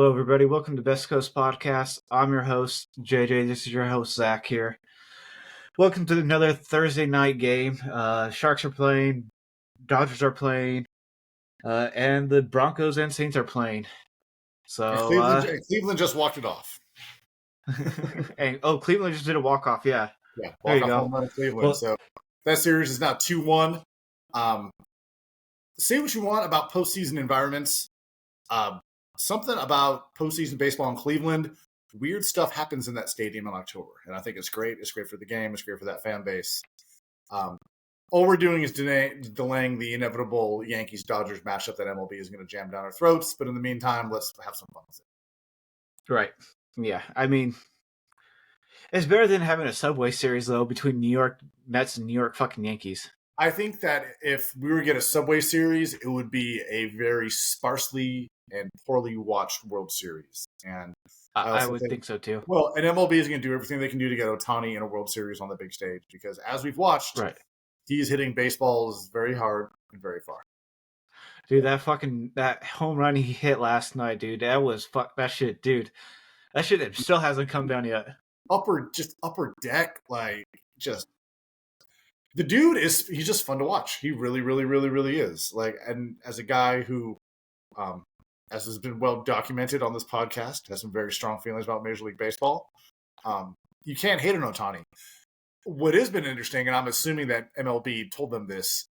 Hello, everybody. Welcome to Best Coast Podcast. I'm your host, JJ. This is your host, Zack here. Welcome to another Thursday night game. Sharks are playing, Dodgers are playing, and the Broncos and Saints are playing. And So, Cleveland just walked it off. Cleveland just did a walk-off, yeah. Yeah, There you walk-off go. home run in Cleveland. Well- So that series is now 2-1. Say what you want about postseason environments. Something about postseason baseball in Cleveland, weird stuff happens in that stadium in October. And I think it's great. It's great for the game. It's great for that fan base. All we're doing is delaying the inevitable Yankees-Dodgers matchup that MLB is going to jam down our throats. But in the meantime, let's have some fun with it. Right. Yeah, I mean, it's better than having a Subway series, though, between New York Mets and New York fucking Yankees. I think that if we were to get a Subway series, it would be a very sparsely and poorly watched World Series. And I would think so, too. Well, and MLB is going to do everything they can do to get Ohtani in a World Series on the big stage because, as we've watched, he's hitting baseballs very hard and very far. Dude, that home run he hit last night, dude, that shit, dude. That shit still hasn't come down yet. Upper deck, the dude he's just fun to watch. He really, really, really, really is. And as a guy who, as has been well documented on this podcast, has some very strong feelings about Major League Baseball. You can't hate an Ohtani. What has been interesting, and I'm assuming that MLB told them this,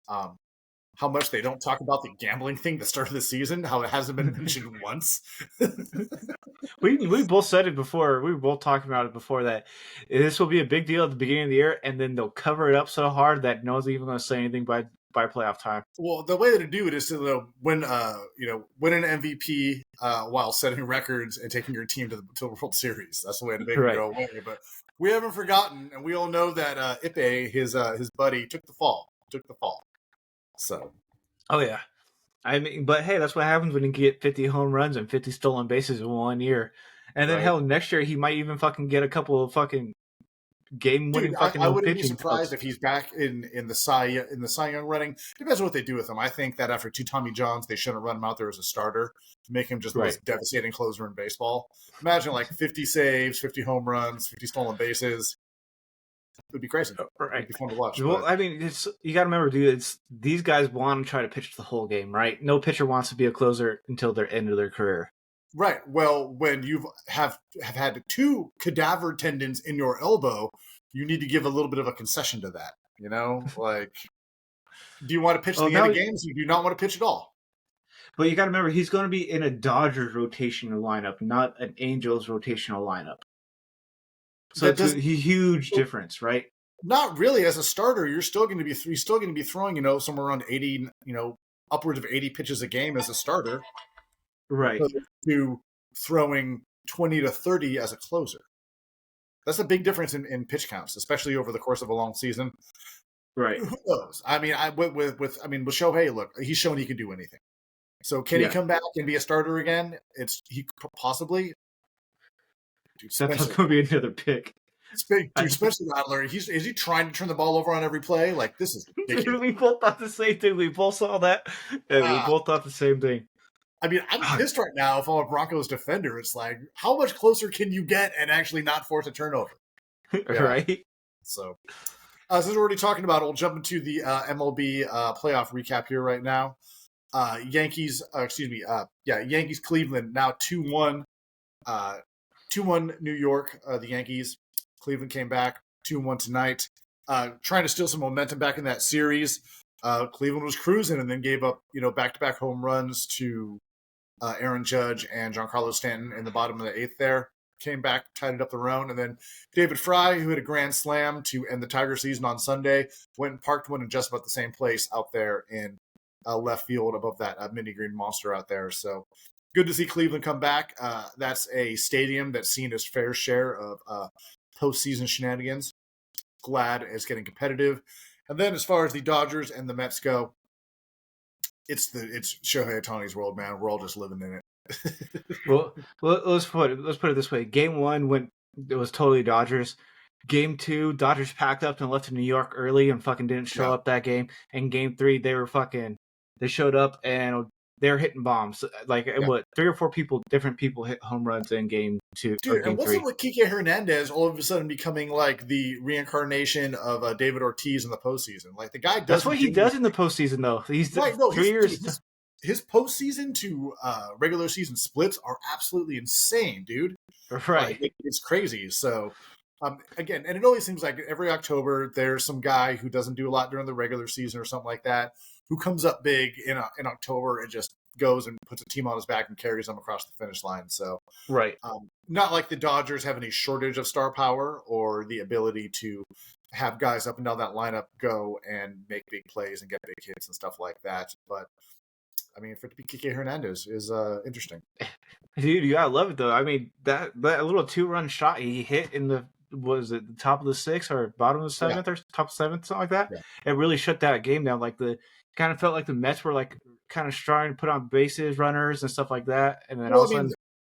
how much they don't talk about the gambling thing that started the season, how it hasn't been mentioned once. We both said it before. We were both talking about it before that this will be a big deal at the beginning of the year, and then they'll cover it up so hard that no one's even going to say anything by playoff time. Well, the way to do it is to win an MVP while setting records and taking your team to the World Series. That's the way to make it go away. But we haven't forgotten, and we all know that Ippei, his buddy, took the fall. So. Oh yeah. I mean, but hey, that's what happens when you get 50 home runs and 50 stolen bases in 1 year. And then hell, next year he might even fucking get a couple of fucking game-winning fucking. I wouldn't be surprised if he's back in the Cy Young running. Depends on what they do with him. I think that after 2 Tommy Johns, they shouldn't run him out there as a starter to make him just the most devastating closer in baseball. Imagine 50 saves, 50 home runs, 50 stolen bases. It would be crazy. Right. It'd be fun to watch. Well, I mean, you got to remember, dude. These guys want to try to pitch the whole game, right? No pitcher wants to be a closer until their end of their career. Right. Well, when you have had 2 cadaver tendons in your elbow, you need to give a little bit of a concession to that. You know, do you want to pitch the end of games? You do not want to pitch at all. But you got to remember, he's going to be in a Dodgers rotational lineup, not an Angels rotational lineup. So it's a huge difference, right? Not really. As a starter, you're still going to be throwing, somewhere around 80, upwards of 80 pitches a game as a starter, right? To throwing 20 to 30 as a closer. That's a big difference in pitch counts, especially over the course of a long season. Right. Who knows? I mean, with Shohei, look, he's shown he can do anything. So can he come back and be a starter again? He possibly. Dude, that's going to be another pick. Spencer Rattler, is he trying to turn the ball over on every play? This is ridiculous. We both thought the same thing. We both saw that, and we both thought the same thing. I mean, I'm pissed right now if I'm a Broncos defender. It's how much closer can you get and actually not force a turnover? Right? So, since we're already talking about it, we'll jump into the MLB playoff recap here right now. Yankees, Cleveland, now 2-1. 2-1 New York, the Yankees. Cleveland came back 2-1 tonight. Trying to steal some momentum back in that series. Cleveland was cruising and then gave up, back-to-back home runs to Aaron Judge and Giancarlo Stanton in the bottom of the 8th there. Came back, tied it up their own. And then David Fry, who hit a grand slam to end the Tiger season on Sunday, went and parked one in just about the same place out there in left field above that mini green monster out there. So good to see Cleveland come back. That's a stadium that's seen its fair share of postseason shenanigans. Glad it's getting competitive. And then as far as the Dodgers and the Mets go, it's Shohei Ohtani's world, man. We're all just living in it. well, let's put it this way. Game 1 it was totally Dodgers. Game 2, Dodgers packed up and left to New York early and fucking didn't show up that game. And Game 3, they showed up and they're hitting bombs. Like Yeah. what, 3 or 4 different people hit home runs in game 2 or Dude, and game what's 3. up with Kike Hernandez all of a sudden becoming like the reincarnation of David Ortiz in the postseason? Like the guy That's what doesn't he do does in the anything. postseason, though. He's Right? No, 3 years. his postseason to regular season splits are absolutely insane, dude. Right. Like it's crazy. So again, and it always seems like every October there's some guy who doesn't do a lot during the regular season or something like that who comes up big in October and just goes and puts a team on his back and carries them across the finish line. So Right. not like the Dodgers have any shortage of star power or the ability to have guys up and down that lineup go and make big plays and get big hits and stuff like that. But I mean, for it to be Kike Hernandez is interesting. Dude, you gotta love it though. I mean, that little 2-run shot he hit in the was it the top of the 6th or bottom of the 7th or top 7th, something like that. Yeah. It really shut that game down. Like kind of felt like the Mets were like kind of trying to put on bases, runners, and stuff like that. And then all of a sudden,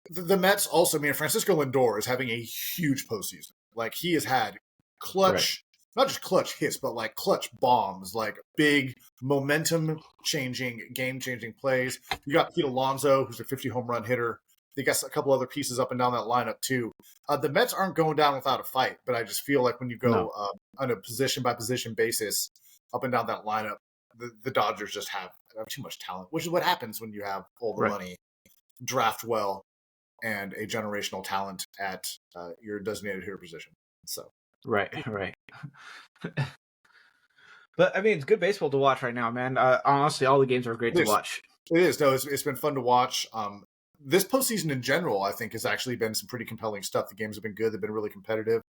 the Mets also. I mean, Francisco Lindor is having a huge postseason. Like he has had clutch, not just clutch hits, but like clutch bombs, like big momentum-changing, game-changing plays. You got Pete Alonso, who's a 50 home run hitter. They got a couple other pieces up and down that lineup too. The Mets aren't going down without a fight, but I just feel like when you go on a position-by-position basis up and down that lineup, the Dodgers just have too much talent, which is what happens when you have all the money, draft well, and a generational talent at your designated hitter position. So right. But I mean, it's good baseball to watch right now, man. Honestly, all the games are great to watch. It is. No, it's been fun to watch. This postseason in general, I think, has actually been some pretty compelling stuff. The games have been good. They've been really competitive.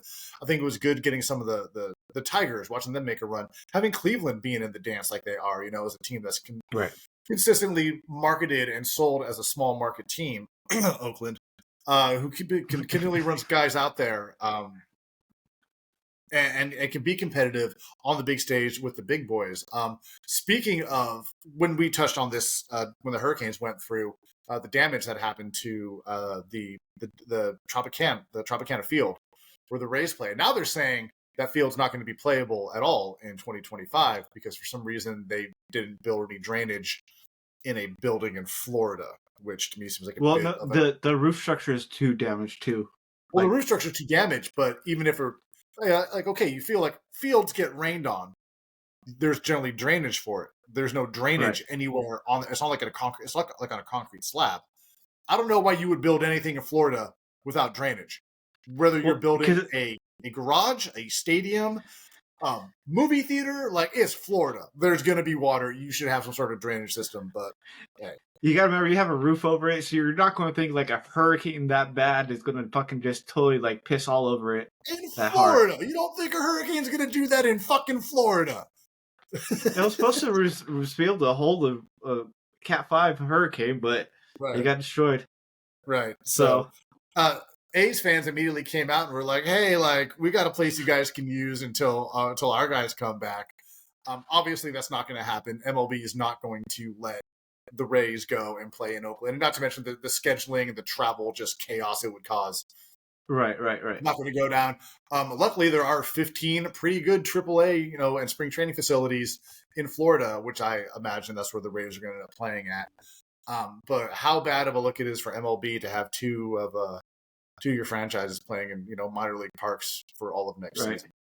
I think it was good getting some of the Tigers, watching them make a run. Having Cleveland being in the dance like they are, as a team that's consistently marketed and sold as a small market team, Oakland, who continually runs guys out there and it can be competitive on the big stage with the big boys. Speaking of, when we touched on this, when the Hurricanes went through, the damage that happened to the Tropicana field where the Rays play. Now they're saying that field's not going to be playable at all in 2025 because for some reason they didn't build any drainage in a building in Florida, which to me seems like the roof structure is too damaged too. Well, the roof structure is too damaged, but even if you feel like fields get rained on, there's generally drainage for it. There's no drainage anywhere on. It's not like it's like on a concrete slab. I don't know why you would build anything in Florida without drainage. Whether you're building a garage, a stadium, movie theater, like it's Florida. There's going to be water. You should have some sort of drainage system, but hey. You gotta remember, you have a roof over it, so you're not going to think like a hurricane that bad is going to fucking just totally like piss all over it. In Florida, you don't think a hurricane's going to do that in fucking Florida? It was supposed to be able to hold a Cat 5 hurricane, but it got destroyed. Right. So, A's fans immediately came out and were like, "Hey, like we got a place you guys can use until our guys come back." Obviously, that's not going to happen. MLB is not going to let the Rays go and play in Oakland, and not to mention the scheduling and the travel, just chaos it would cause. Right. Not going to go down. Luckily, there are 15 pretty good AAA, and spring training facilities in Florida, which I imagine that's where the Rays are going to end up playing at. But how bad of a look it is for MLB to have two of your franchises playing in minor league parks for all of next season.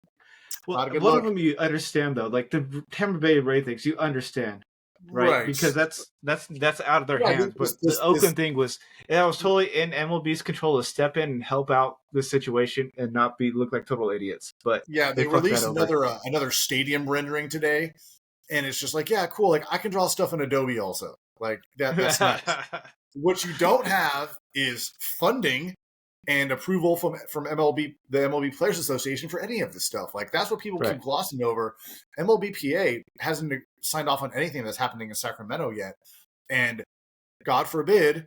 Well, one of them you understand though, like the Tampa Bay Rays things, you understand. Right, because that's out of their hands. But the Oakland thing was totally in MLB's control to step in and help out the situation and not look like total idiots. But yeah, they released another stadium rendering today, and it's just like, yeah, cool. Like I can draw stuff in Adobe also. Like that's nice. What you don't have is funding and approval from MLB, the MLB Players Association for any of this stuff. Like that's what people keep glossing over. MLBPA hasn't signed off on anything that's happening in Sacramento yet. And God forbid,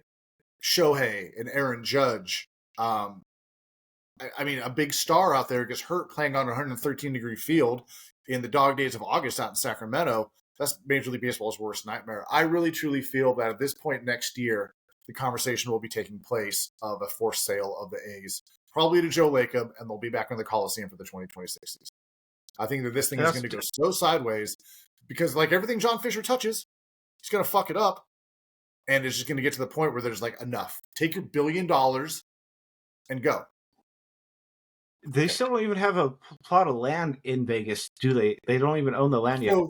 Shohei and Aaron Judge, I mean, a big star out there gets hurt playing on a 113-degree field in the dog days of August out in Sacramento. That's Major League Baseball's worst nightmare. I really, truly feel that at this point next year, the conversation will be taking place of a forced sale of the A's, probably to Joe Lacob, and they'll be back in the Coliseum for the 2026 season. I think that this thing is going to go so sideways because, like everything John Fisher touches, he's going to fuck it up. and it's just going to get to the point where there's like enough. Take your $1 billion and go. They still don't even have a plot of land in Vegas, do they? They don't even own the land yet. So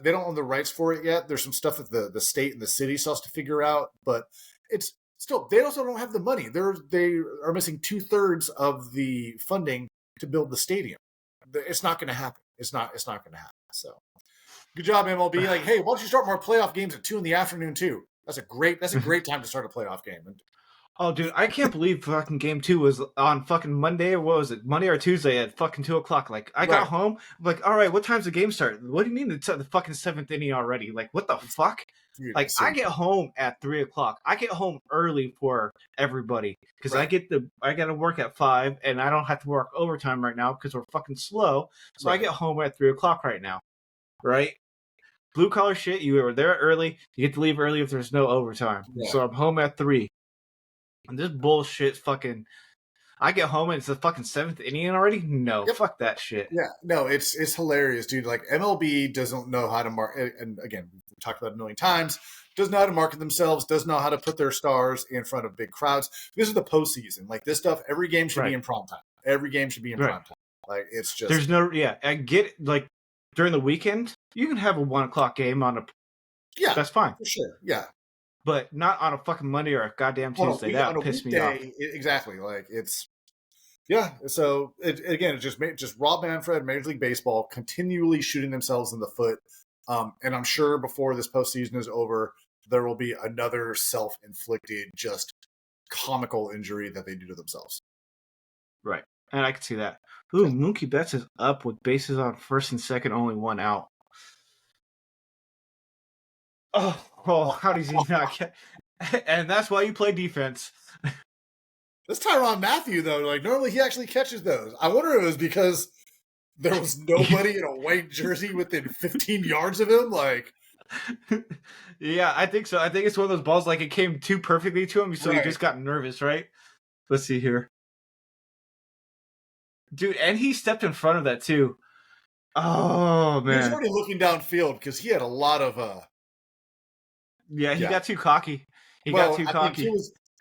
they don't own the rights for it yet. There's some stuff that the state and the city still has to figure out, but it's still, they also don't have the money. They are missing 2/3 of the funding to build the stadium. It's not going to happen. It's not going to happen. So good job, MLB. Like, hey, why don't you start more playoff games at 2 PM too? That's a great time to start a playoff game. Oh, dude, I can't believe fucking game 2 was on fucking Monday, or what was it? Monday or Tuesday at fucking 2 o'clock. Like, I got home, I'm like, all right, what time's the game start? What do you mean it's the fucking 7th inning already? Like, what the fuck? Dude, like, I get home at 3 o'clock. I get home early for everybody because I got to work at 5, and I don't have to work overtime right now because we're fucking slow. So I get home at 3 o'clock right now, right? Blue collar shit, you were there early. You get to leave early if there's no overtime. Yeah. So I'm home at 3. And this bullshit fucking... I get home and it's the fucking 7th inning already? No, fuck that shit. Yeah, no, it's hilarious, dude. Like, MLB doesn't know how to market, and again, we've talked about it a million times, doesn't know how to market themselves, doesn't know how to put their stars in front of big crowds. This is the postseason. Like, this stuff, every game should be in prime time. Every game should be in prime time. Like, it's just... There's no... Yeah, I get, like, during the weekend, you can have a 1 o'clock game on a... Yeah. That's fine. For sure, yeah. But not on a fucking Monday or a goddamn Tuesday. That would piss me off. Exactly. Like, it's... Yeah, so it's just Rob Manfred, Major League Baseball, continually shooting themselves in the foot. And I'm sure before this postseason is over, there will be another self-inflicted, just comical injury that they do to themselves. Right, and I can see that. Ooh, Mookie Betts is up with bases on first and second, only 1 out. Oh, how does he not get? And that's why you play defense. This Tyrann Mathieu, though, like, normally he actually catches those. I wonder if it was because there was nobody in a white jersey within 15 yards of him. Like, yeah, I think so. I think it's one of those balls, like, it came too perfectly to him, so he just got nervous, right? Let's see here. Dude, and he stepped in front of that, too. Oh, man. He was already looking downfield because he had a lot of... Yeah, he got too cocky. He got too cocky.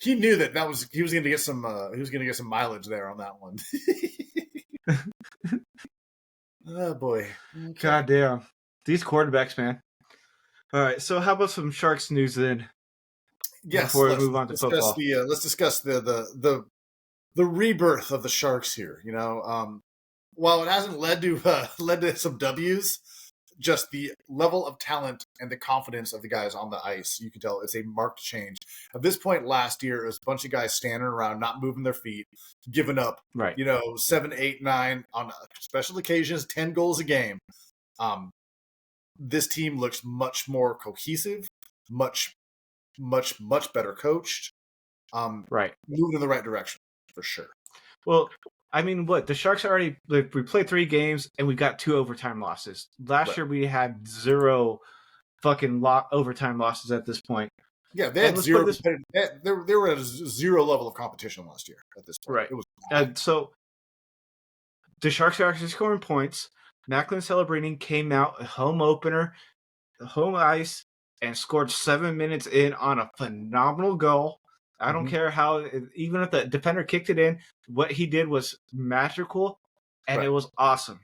He knew that he was going to get some mileage there on that one. Oh boy! Okay. God damn, these quarterbacks, man. All right, so how about some Sharks news then? Yes. Before we move on to football, let's discuss the rebirth of the Sharks here. You know, while it hasn't led to some W's, just the level of talent and the confidence of the guys on the ice, you can tell it's a marked change. At this point last year, it was a bunch of guys standing around, not moving their feet, giving up, 7, 8, 9, on special occasions, 10 goals a game. This team looks much more cohesive, much, much, much better coached. Moving in the right direction, for sure. Well, I mean, what? The Sharks already... we played 3 games, and we got 2 overtime losses. Last year, we had 0 fucking overtime losses at this point. Yeah, they had 0... They were at a 0 level of competition last year at this point. Right. It was so, the Sharks are actually scoring points. Macklin Celebrini came out, home opener, home ice, and scored 7 minutes in on a phenomenal goal. I don't care how, even if the defender kicked it in, what he did was magical, and it was awesome.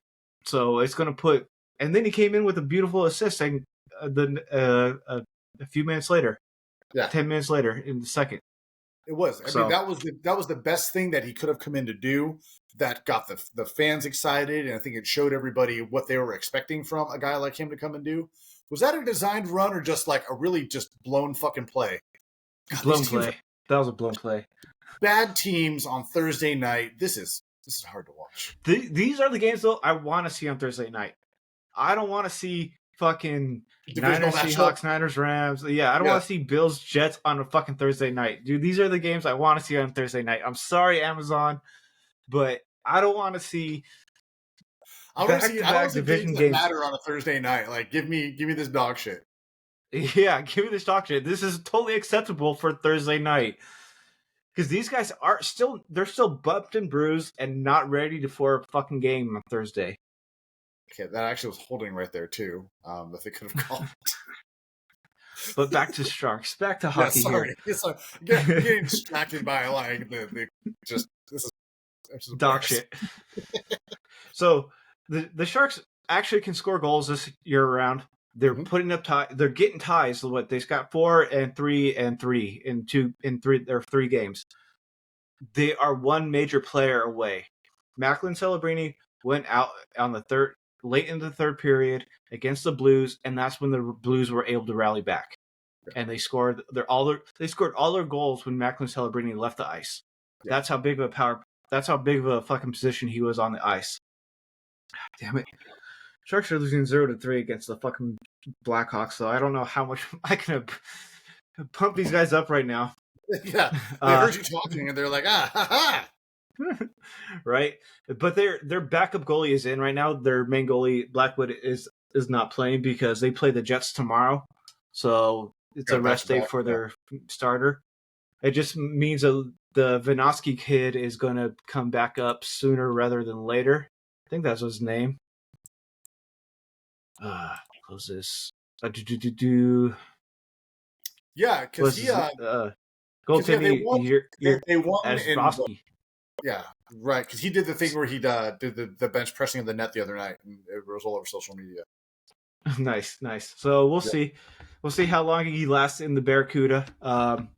So it's going to put, and then he came in with a beautiful assist, and a few minutes later, 10 minutes later in the second. It was. I mean, that was the best thing that he could have come in to do. That got the fans excited, and I think it showed everybody what they were expecting from a guy like him to come and do. Was that a designed run or just like a really just blown fucking play? Blown play. That was a blown play. Bad teams on Thursday night. This is hard to watch. These are the games, though, I want to see on Thursday night. I don't want to see fucking Niners, Seahawks, Niners, Rams. Yeah, I don't want to see Bills, Jets on a fucking Thursday night. Dude, these are the games I want to see on Thursday night. I'm sorry, Amazon, but I don't want to see... I want to see division games that matter on a Thursday night. Like, give me this dog shit. Yeah, give me this dog shit. This is totally acceptable for Thursday night. Because these guys they're still bumped and bruised and not ready for a fucking game on Thursday. Okay, that actually was holding right there too. That they could have called. But back to Sharks. Back to Yeah, hockey sorry. Sorry. Getting distracted by like the just this is Dog embarrassing. shit. So the Sharks actually can score goals this year around. They're putting up they're getting ties. What they've got 4 and 3 and 3 in their 3 games. They are one major player away. Macklin Celebrini went out on the late in the third period against the Blues, and that's when the Blues were able to rally back. And they scored they scored all their goals when Macklin Celebrini left the ice. Yeah. That's how big of a fucking position he was on the ice. Damn it. Sharks are losing 0-3 against the fucking Blackhawks, so I don't know how much I can pump these guys up right now. Yeah, they heard you talking, and they're like, ha ha. Right? But their backup goalie is in right now. Their main goalie, Blackwood, is not playing because they play the Jets tomorrow. So it's a rest day for their starter. It just means the Vinosky kid is going to come back up sooner rather than later. I think that's his name. Close this. Yeah, because he goaltending. they won as in Rosky. Yeah, right. Because he did the thing where he did the bench pressing of the net the other night, and it was all over social media. Nice. So we'll see. We'll see how long he lasts in the Barracuda. From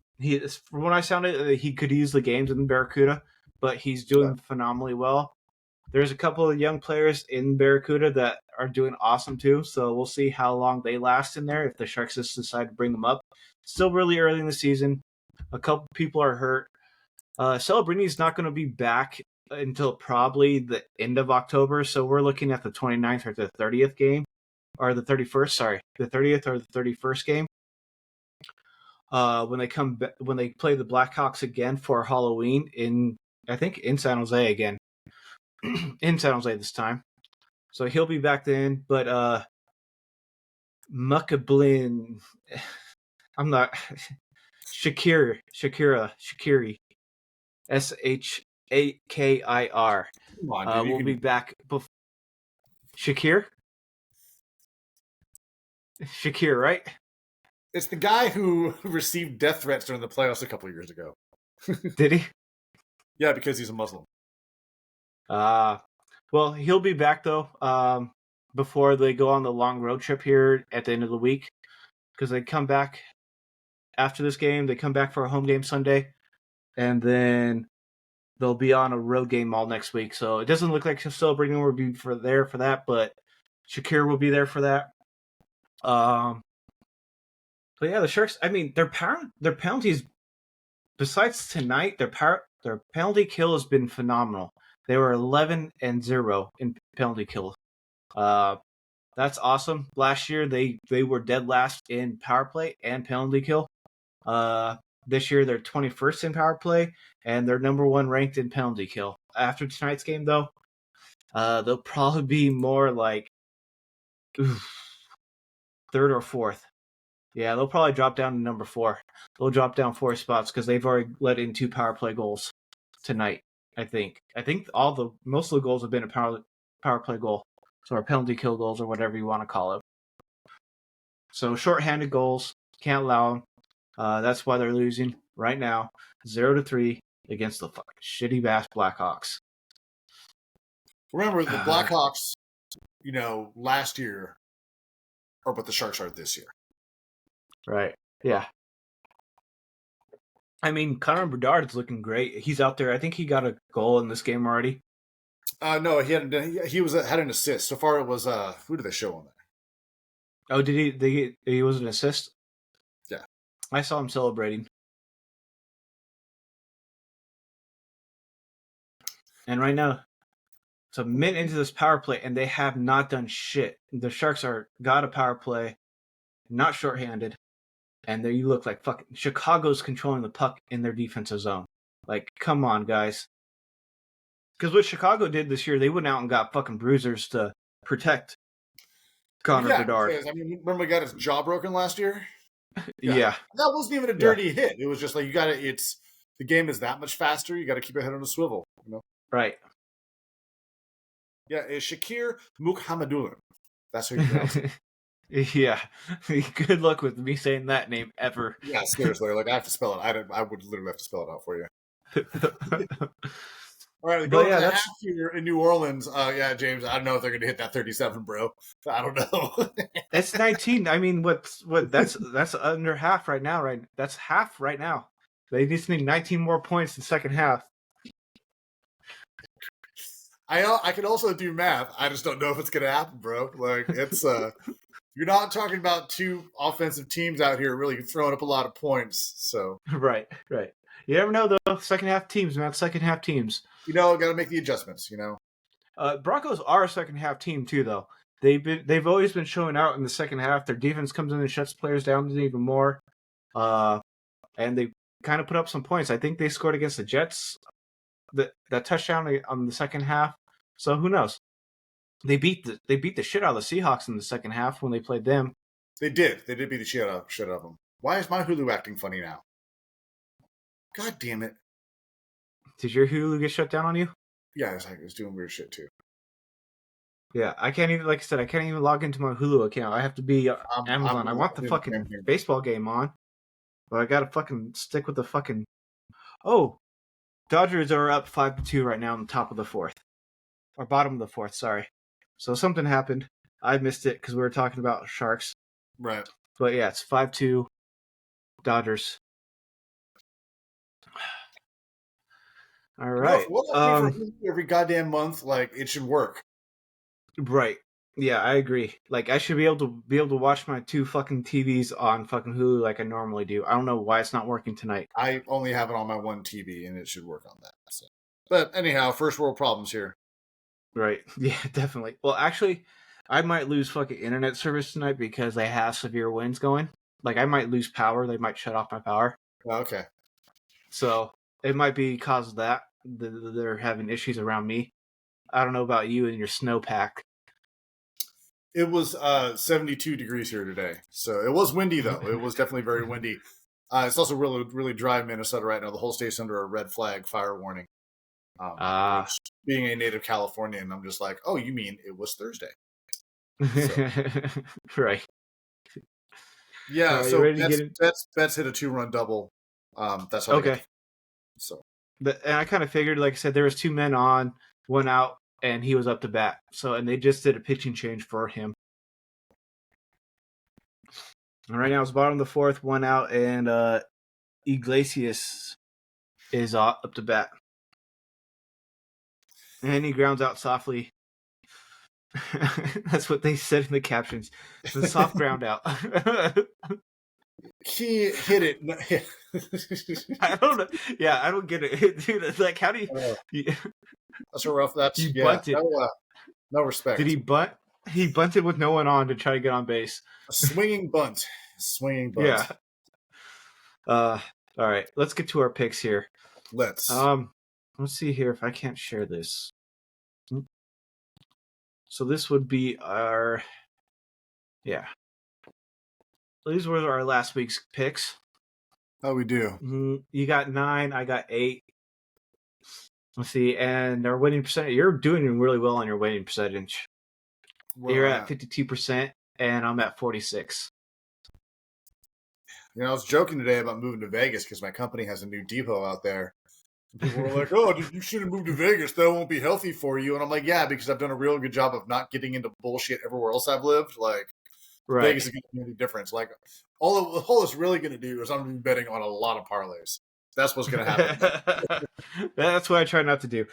what I sounded, he could use the games in the Barracuda, but he's doing phenomenally well. There's a couple of young players in Barracuda that are doing awesome too, so we'll see how long they last in there if the Sharks just decide to bring them up. Still really early in the season. A couple people are hurt. Celebrini's not going to be back until probably the end of October, so we're looking at the 29th or the 30th game, or the 31st, sorry, the 30th or the 31st game. When they play the Blackhawks again for Halloween in San Jose again. In San Jose this time. So he'll be back then, but Mukablin, I'm not Shakiri, Shakir, Come on, dude, will be back. Shakir, right? It's the guy who received death threats during the playoffs a couple of years ago. Did he? Yeah, because he's a Muslim. Well, he'll be back though. Before they go on the long road trip here at the end of the week, because they come back after this game. They come back for a home game Sunday, and then they'll be on a road game all next week. So it doesn't look like Celebrating will be there for that, but Shakir will be there for that. But yeah, the Sharks. I mean, their penalties. Besides tonight, their penalty kill has been phenomenal. They were 11-0 in penalty kill. That's awesome. Last year they were dead last in power play and penalty kill. This year they're 21st in power play and they're number 1 ranked in penalty kill. After tonight's game though, they'll probably be more like 3rd or 4th. Yeah, they'll probably drop down to number 4. They'll drop down 4 spots because they've already let in 2 power play goals tonight. I think most of the goals have been a power play goal, so our penalty kill goals or whatever you want to call it. So shorthanded goals, can't allow them. That's why they're losing right now, 0-3 against the fucking shitty ass Blackhawks. Remember the Blackhawks, last year are what the Sharks are this year. Right. Yeah. I mean, Connor Bedard's looking great. He's out there. I think he got a goal in this game already. No, he had an assist. So far, it was who did they show on there? Oh, did he was an assist? Yeah, I saw him celebrating. And right now, it's a minute into this power play, and they have not done shit. The Sharks got a power play, not shorthanded. And there you look like fucking Chicago's controlling the puck in their defensive zone. Like, come on, guys. Because what Chicago did this year, they went out and got fucking bruisers to protect Connor Bedard. Because, remember we got his jaw broken last year? Yeah. That wasn't even a dirty hit. It was just like the game is that much faster. You got to keep your head on a swivel. Right. Yeah, it's Shakir Mukhamadullin. That's who you pronounce it. Yeah. Good luck with me saying that name ever. Yeah, seriously. Like I have to spell it. I would literally have to spell it out for you. All right, But going to yeah, the half that's here in New Orleans. Yeah, James, I don't know if they're going to hit that 37, bro. I don't know. it's 19. I mean, that's under half right now, right? That's half right now. They just need 19 more points in the second half. I can also do math. I just don't know if it's going to happen, bro. Like it's you're not talking about two offensive teams out here really throwing up a lot of points. So Right. You never know though. Second half teams, man. Second half teams. got to make the adjustments. Broncos are a second half team too, though. They've always been showing out in the second half. Their defense comes in and shuts players down even more. And they kind of put up some points. I think they scored against the Jets. That touchdown on the second half. So who knows? They beat the shit out of the Seahawks in the second half when they played them. They did beat the shit out of them. Why is my Hulu acting funny now? God damn it! Did your Hulu get shut down on you? Yeah, it's doing weird shit too. Yeah, I can't even. Like I said, I can't even log into my Hulu account. I have to be Amazon. I want the fucking baseball game on, but I gotta fucking stick with the fucking. Oh, Dodgers are up 5-2 right now on the top of the fourth, or bottom of the fourth. Sorry. So something happened. I missed it because we were talking about Sharks. Right. But yeah, it's 5-2 Dodgers. All right. Every goddamn month, like it should work. Right. Yeah, I agree. Like I should be able to watch my two fucking TVs on fucking Hulu like I normally do. I don't know why it's not working tonight. I only have it on my one TV, and it should work on that. So. But anyhow, first world problems here. Right. Yeah, definitely. Well, actually, I might lose fucking internet service tonight because they have severe winds going. Like I might lose power. They might shut off my power. Oh, okay. So it might be because of that. They're having issues around me. I don't know about you and your snowpack. It was 72 degrees here today. So it was windy, though. It was definitely very windy. It's also really, really dry in Minnesota right now. The whole state's under a red flag fire warning. Being a native Californian, I'm just like, oh, you mean it was Thursday? So. Right. Yeah, so Betts hit a 2-run double. That's how okay. So, and I kind of figured, like I said, there was two men on, one out, and he was up to bat. So, and they just did a pitching change for him. And right now it's bottom of the fourth, one out, and Iglesias is up to bat. And he grounds out softly. That's what they said in the captions. The soft ground out. He hit it. I don't know. Yeah, I don't get it, dude. Like, how do you? That's a rough. That's he bunted. No respect. Did he bunt? He bunted with no one on to try to get on base. A swinging bunt. Yeah. All right. Let's get to our picks here. Let's see here if I can't share this. So this would be our. Yeah. These were our last week's picks. Oh, we do. You got 9. I got 8. Let's see, and our winning percentage. You're doing really well on your winning percentage. You're at 52%, and I'm at 46%. I was joking today about moving to Vegas because my company has a new depot out there. People were like, "Oh, you shouldn't move to Vegas. That won't be healthy for you." And I'm like, "Yeah, because I've done a real good job of not getting into bullshit everywhere else I've lived. Like, right. Vegas is going to be any difference. Like, all it's really going to do is I'm going to be betting on a lot of parlays. That's what's going to happen." That's what I try not to do.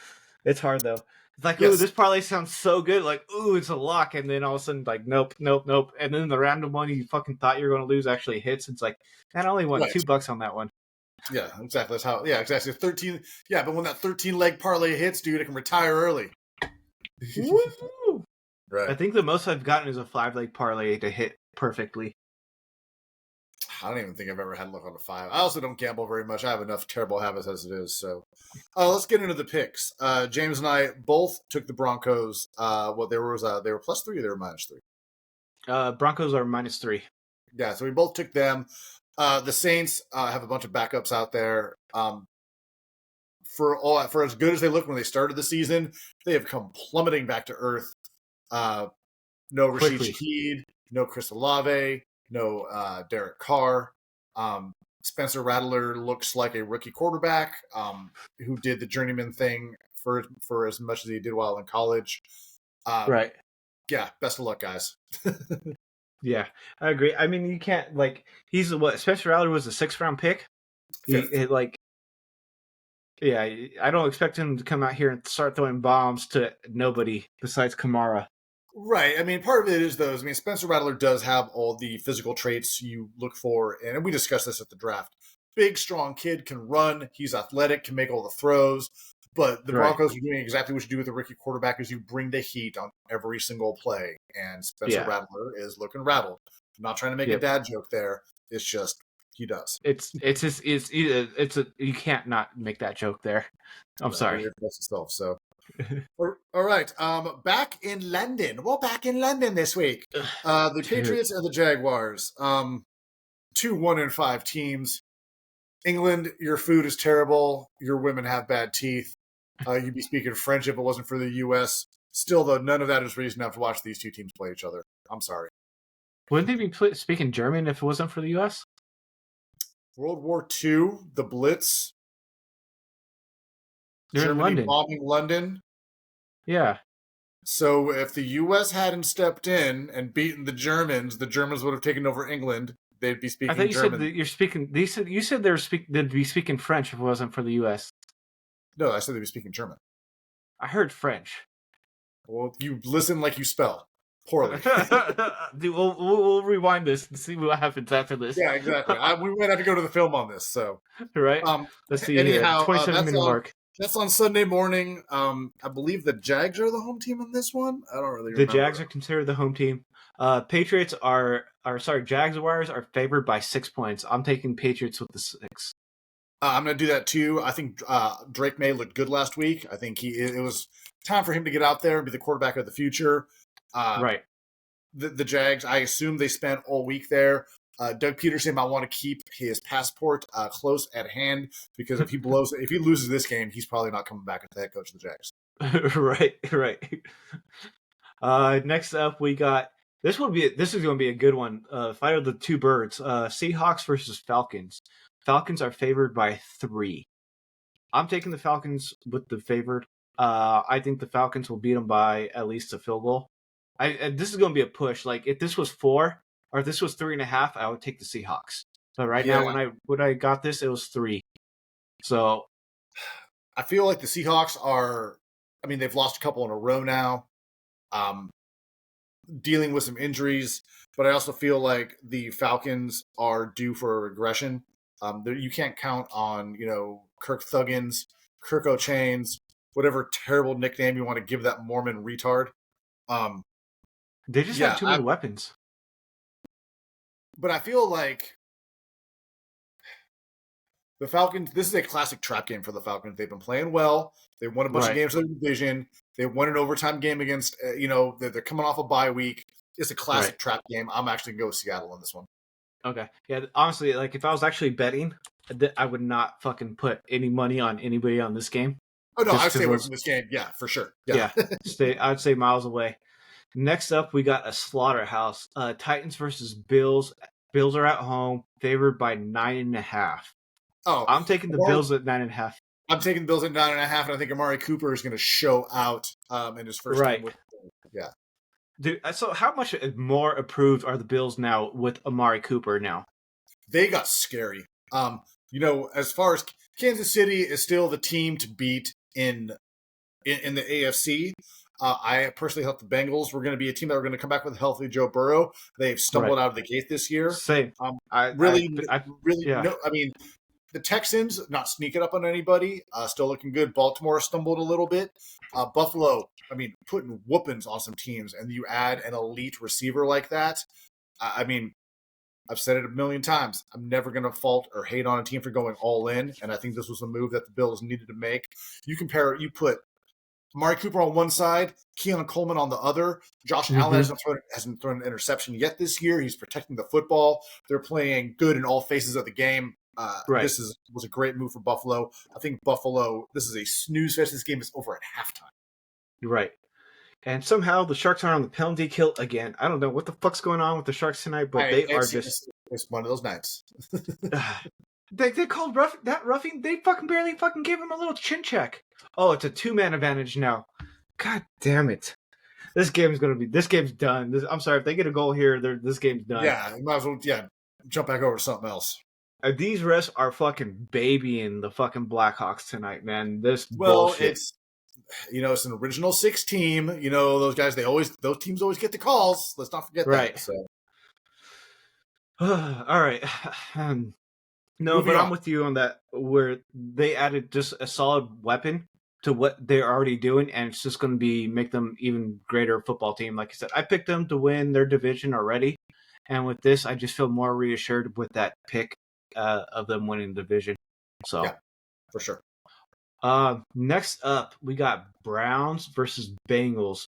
It's hard though. It's like, ooh, this parlay sounds so good. Like, ooh, it's a lock, and then all of a sudden, like, nope. And then the random one you fucking thought you were going to lose actually hits. It's like, man, I only won $2 on that one. Yeah, exactly. That's how. Yeah, exactly. 13. Yeah, but when that 13-leg parlay hits, dude, it can retire early. Woo! Right. I think the most I've gotten is a 5-leg parlay to hit perfectly. I don't even think I've ever had luck on a 5. I also don't gamble very much. I have enough terrible habits as it is. So, let's get into the picks. James and I both took the Broncos. They were +3 or they were -3? Broncos are -3. Yeah, so we both took them. The Saints have a bunch of backups out there. For as good as they looked when they started the season, they have come plummeting back to earth. No Rashid Shaheed. no Chris Olave, no Derek Carr. Spencer Rattler looks like a rookie quarterback who did the journeyman thing for as much as he did while in college. Right. Yeah, best of luck, guys. Yeah, I agree. I mean, you can't he's what Spencer Rattler was a 6th-round pick. Fifth. Yeah, I don't expect him to come out here and start throwing bombs to nobody besides Kamara. Right. I mean, part of it is those. I mean, Spencer Rattler does have all the physical traits you look for, and we discussed this at the draft. Big, strong kid, can run. He's athletic, can make all the throws. But the Broncos are doing exactly what you do with a rookie quarterback: is you bring the heat on every single play. And Spencer Rattler is looking rattled. I'm not trying to make a dad joke there. It's just he does. You can't not make that joke there. I'm sorry. Itself, so. All right. Back in London. Well, back in London this week. The Patriots and the Jaguars. 2 1-5 teams. England, your food is terrible. Your women have bad teeth. You'd be speaking French if it wasn't for the U.S. Still, though, none of that is reason enough to watch these two teams play each other. I'm sorry. Wouldn't they be speaking German if it wasn't for the U.S.? World War II, the Blitz. They're Germany in London. bombing London. Yeah. So if the U.S. hadn't stepped in and beaten the Germans would have taken over England. They'd be speaking German. I thought you said you said they'd be speaking French if it wasn't for the U.S. No, I said they'd be speaking German. I heard French. Well, you listen like you spell poorly. Dude, we'll rewind this and see what happens after this. Yeah, exactly. We might have to go to the film on this. So right. Let's see. Anyhow, 27-minute mark. That's on Sunday morning. I believe the Jags are the home team on this one. I don't really remember. The Jags are considered the home team. Patriots Jaguars are favored by 6 points. I'm taking Patriots with the 6. I'm going to do that too. I think Drake May looked good last week. I think it was time for him to get out there and be the quarterback of the future. Right. The Jags, I assume they spent all week there. Doug Peterson might want to keep his passport close at hand because if he loses this game, he's probably not coming back as the head coach of the Jags. Right. Next up, we got this is going to be a good one. Fight of the two birds. Seahawks versus Falcons. Falcons are favored by 3. I'm taking the Falcons with the favored. I think the Falcons will beat them by at least a field goal. This is going to be a push. Like if this was 4 or if this was 3.5, I would take the Seahawks. But now, when I got this, it was 3. So I feel like the Seahawks are. I mean, they've lost a couple in a row now. Dealing with some injuries, but I also feel like the Falcons are due for a regression. You can't count on, Kirk Thuggins, Kirk O'Chains, whatever terrible nickname you want to give that Mormon retard. They just have too many weapons. But I feel like the Falcons, this is a classic trap game for the Falcons. They've been playing well. They won a bunch of games in the division. They won an overtime game against, they're coming off a bye week. It's a classic trap game. I'm actually going to go with Seattle on this one. Okay. Yeah, honestly, like if I was actually betting, I would not fucking put any money on anybody on this game. Oh, no, I'd stay away from this game. Yeah, for sure. Yeah. I'd stay miles away. Next up, we got a slaughterhouse. Titans versus Bills. Bills are at home, favored by 9.5. Oh, I'm taking the Bills at 9.5. I'm taking the Bills at 9.5, and I think Amari Cooper is going to show out in his first game. Yeah. Dude, so how much more approved are the Bills now with Amari Cooper now? They got scary. As far as Kansas City is still the team to beat in the AFC. I personally thought the Bengals were going to be a team that were going to come back with a healthy Joe Burrow. They've stumbled out of the gate this year. Same. I mean, the Texans not sneaking up on anybody, still looking good. Baltimore stumbled a little bit. Buffalo, putting whoopings on some teams, and you add an elite receiver like that. I've said it a million times. I'm never going to fault or hate on a team for going all in, and I think this was a move that the Bills needed to make. You put Amari Cooper on one side, Keon Coleman on the other. Josh Allen hasn't thrown an interception yet this year. He's protecting the football. They're playing good in all phases of the game. This was a great move for Buffalo. I think Buffalo, this is a snooze fest. This game is over at halftime. Right. And somehow the Sharks are on the penalty kill again. I don't know what the fuck's going on with the Sharks tonight, but they are just. It's one of those nights. They called that roughing. They fucking barely fucking gave him a little chin check. Oh, it's a 2-man advantage now. God damn it! This game's done. I'm sorry if they get a goal here. This game's done. Yeah, you might as well jump back over to something else. These refs are fucking babying the fucking Blackhawks tonight, man. Bullshit. It's an original 6 team. Those guys. Those teams always get the calls. Let's not forget that. So. All right. No, but I'm with you on that, where they added just a solid weapon to what they're already doing, and it's just going to make them even greater football team. Like I said, I picked them to win their division already, and with this, I just feel more reassured with that pick of them winning the division. So, yeah, for sure. Next up, we got Browns versus Bengals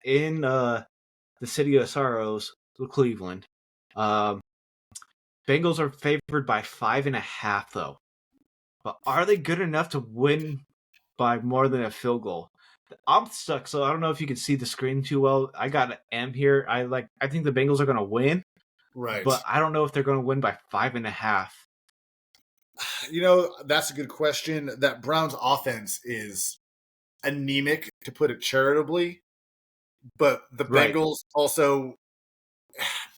in the city of sorrows, Cleveland. Bengals are favored by 5.5, though. But are they good enough to win by more than a field goal? I'm stuck, so I don't know if you can see the screen too well. I got an M here. I think the Bengals are going to win. Right. But I don't know if they're going to win by 5.5. That's a good question. That Browns offense is anemic, to put it charitably. But the Bengals also...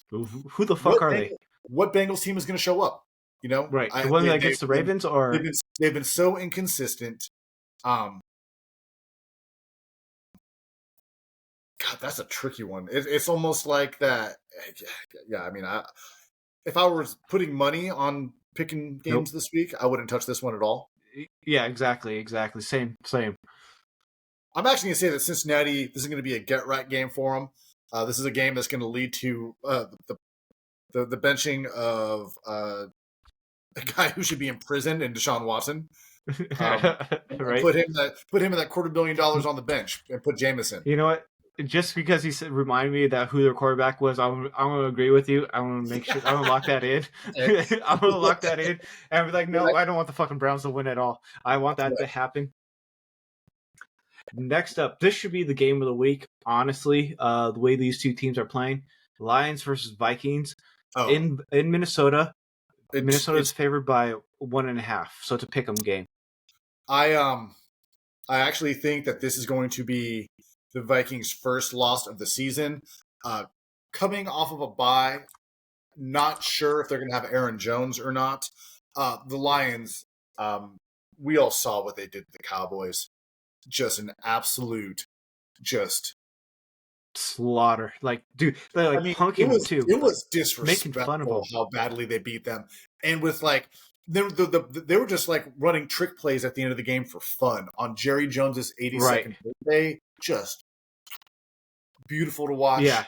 Who the fuck are they? What Bengals team is going to show up? Right. The one that gets the Ravens, or they've been so inconsistent. God, that's a tricky one. It's almost like that. Yeah, I mean, if I was putting money on picking games this week, I wouldn't touch this one at all. Yeah, exactly. Same. I'm actually going to say that Cincinnati, this is going to be a get-right game for them. This is a game that's going to lead to the benching of a guy who should be in prison, in Deshaun Watson. Right. Put him in that $250 million on the bench and put Jameson. You know what? Just because he reminded me that who their quarterback was, I'm going to agree with you. I'm going to make sure. I'm going to lock that in. I'm going to lock that in and be like, no, I don't want the fucking Browns to win at all. I want that to happen. Next up, this should be the game of the week. Honestly, the way these two teams are playing, Lions versus Vikings in Minnesota. Minnesota's favored by 1.5, so it's a pick'em game. I actually think that this is going to be the Vikings' first loss of the season. Coming off of a bye, not sure if they're going to have Aaron Jones or not. The Lions, we all saw what they did to the Cowboys. Just an absolute, slaughter. Like, dude, they punking him too. It was disrespectful, making fun of him, how badly they beat them, and with they were just running trick plays at the end of the game for fun on Jerry Jones's 82nd birthday. Just beautiful to watch. Yeah,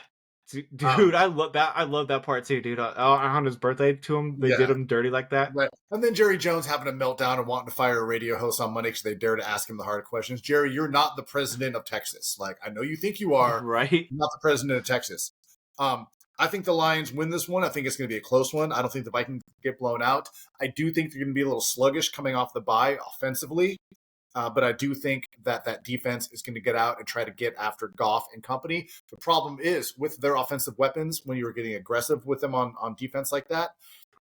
dude, I love that. I love that part too, dude. On his birthday to him, they did him dirty like that. Right, and then Jerry Jones having a meltdown and wanting to fire a radio host on Monday because they dare to ask him the hard questions. Jerry, you're not the president of Texas. I know you think you are. Right. You're not the president of Texas. I think the Lions win this one. I think it's going to be a close one. I don't think the Vikings get blown out. I do think they're going to be a little sluggish coming off the bye offensively. But I do think that defense is going to get out and try to get after Goff and company. The problem is with their offensive weapons, when you're getting aggressive with them on defense like that,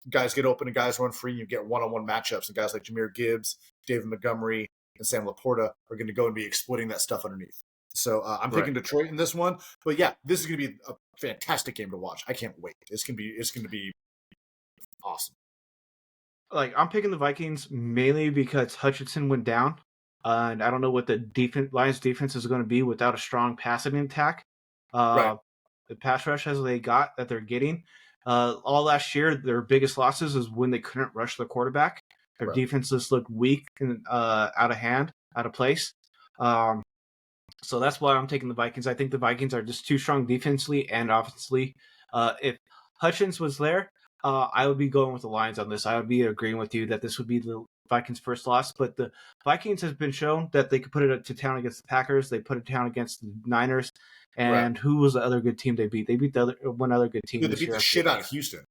guys get open and guys run free. And you get one-on-one matchups. And guys like Jahmyr Gibbs, David Montgomery, and Sam Laporta are going to go and be exploiting that stuff underneath. So I'm picking Detroit in this one. But yeah, this is going to be a fantastic game to watch. I can't wait. It's going to be awesome. I'm picking the Vikings mainly because Hutchinson went down. And I don't know what the Lions defense is going to be without a strong passing attack. The pass rush as they're getting. All last year, their biggest losses is when they couldn't rush the quarterback. Their defenses looked weak and out of hand, out of place. So that's why I'm taking the Vikings. I think the Vikings are just too strong defensively and offensively. If Hutchins was there, I would be going with the Lions on this. I would be agreeing with you that this would be the Vikings' first loss. But the Vikings has been shown that they could put it to town against the Packers. They put it down against the Niners. And who was the other good team they beat? They beat one other good team. They beat the shit out of Houston.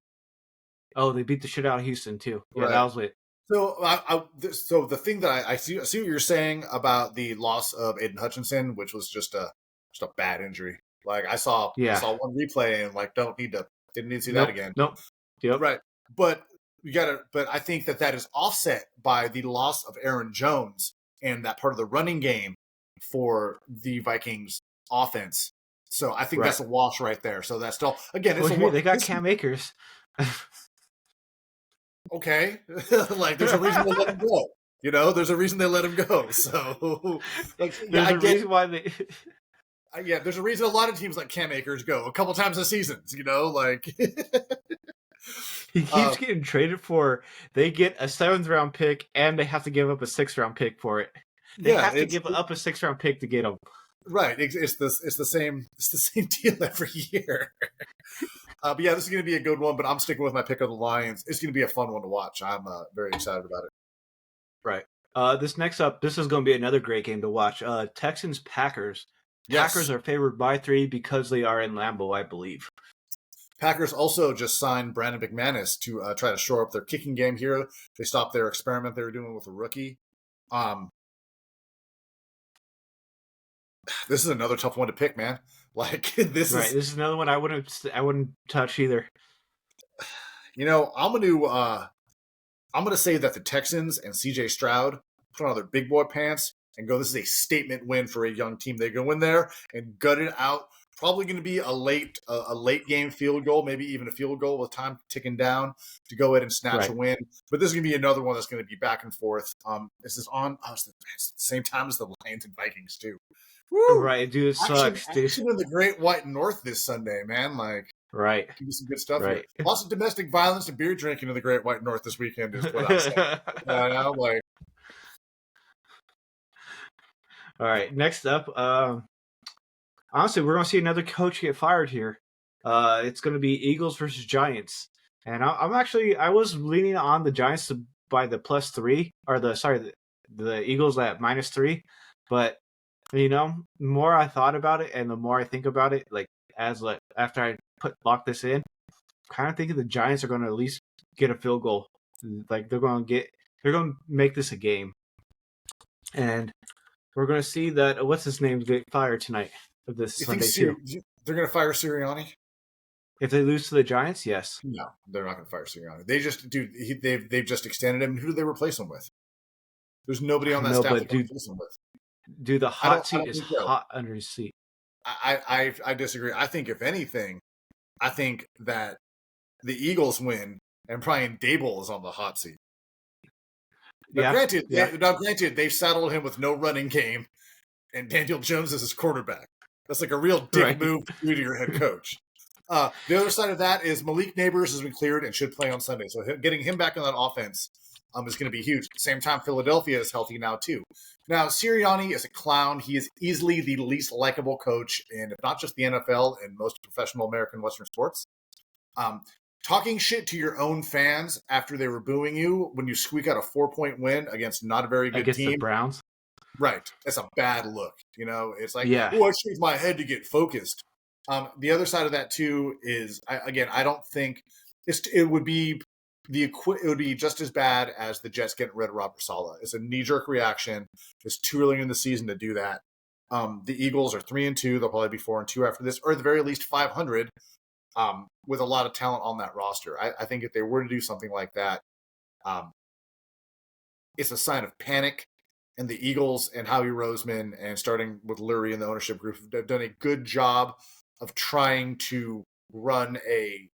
Oh, they beat the shit out of Houston too. Yeah, that was it. So, so the thing that I see what you're saying about the loss of Aiden Hutchinson, which was just a just a bad injury. Like I saw Yeah. one replay and like didn't need to see that Nope. again. Nope. Yep. Right. But but I think that is offset by the loss of Aaron Jones and that part of the running game for the Vikings offense. So I think that's a wash right there. So that's still, again, it's Well, a here wash. they got Cam Akers. Okay. Like there's a reason they let him go. There's a reason they let him go. So like, There's I a get, reason why they. there's a reason a lot of teams let Cam Akers go a couple times a season, like He keeps getting traded for. They get a 7th-round pick, and they have to give up a 6th-round pick for it. They have to give up a 6th-round pick to get him. Right. It's the same deal every year. But yeah, this is going to be a good one. But I'm sticking with my pick of the Lions. It's going to be a fun one to watch. I'm very excited about it. Right. This next up, this is going to be another great game to watch. Texans Packers. Yes. Packers are favored by 3 because they are in Lambeau, I believe. Packers also just signed Brandon McManus to try to shore up their kicking game here. They stopped their experiment they were doing with a rookie. This is another tough one to pick, man. Like this is another one I wouldn't touch either. I'm gonna say that the Texans and CJ Stroud put on their big boy pants and go, this is a statement win for a young team. They go in there and gut it out. Probably going to be a late game field goal, maybe even a field goal with time ticking down to go ahead and snatch a win. But this is going to be another one that's going to be back and forth. This is on the same time as the Lions and Vikings too. Woo! Right, dude, it sucks. Action in the Great White North this Sunday, man. Like, right, give me some good stuff here. Lots of domestic violence and beer drinking in the Great White North this weekend is what I'm saying. I'm like, all right. Next up, honestly, we're gonna see another coach get fired here. It's gonna be Eagles versus Giants, and I was leaning on the Giants by the +3 or the Eagles at -3, but the more I thought about it and the more I think about it, after I lock this in, kind of thinking the Giants are going to at least get a field goal. Like they're going to make this a game, and we're going to see that what's his name get fired tonight of this Sunday too. They're going to fire Sirianni? If they lose to the Giants, yes. No, they're not going to fire Sirianni. They just they've just extended him. Who do they replace him with? There's nobody on that staff to replace him with. Dude, the hot seat is hot under his seat. I disagree. I think if anything, I think that the Eagles win and Brian Dable is on the hot seat. Now, granted, they've saddled him with no running game, and Daniel Jones is his quarterback. That's like a real dick move to do to your head coach. The other side of that is Malik Neighbors has been cleared and should play on Sunday. So getting him back on that offense is going to be huge. At the same time, Philadelphia is healthy now, too. Now, Sirianni is a clown. He is easily the least likable coach in not just the NFL and most professional American Western sports. Talking shit to your own fans after they were booing you when you squeak out a 4-point win against not a very good team. The Browns? Right. That's a bad look. It's like, I shaved my head to get focused. The other side of that, too, is, I don't think it would be just as bad as the Jets getting rid of Robert Saleh. It's a knee-jerk reaction. It's too early in the season to do that. The Eagles are 3-2. They'll probably be 4-2 after this, or at the very least 500, with a lot of talent on that roster. I think if they were to do something like that, it's a sign of panic. And the Eagles and Howie Roseman, and starting with Lurie and the ownership group, have done a good job of trying to run a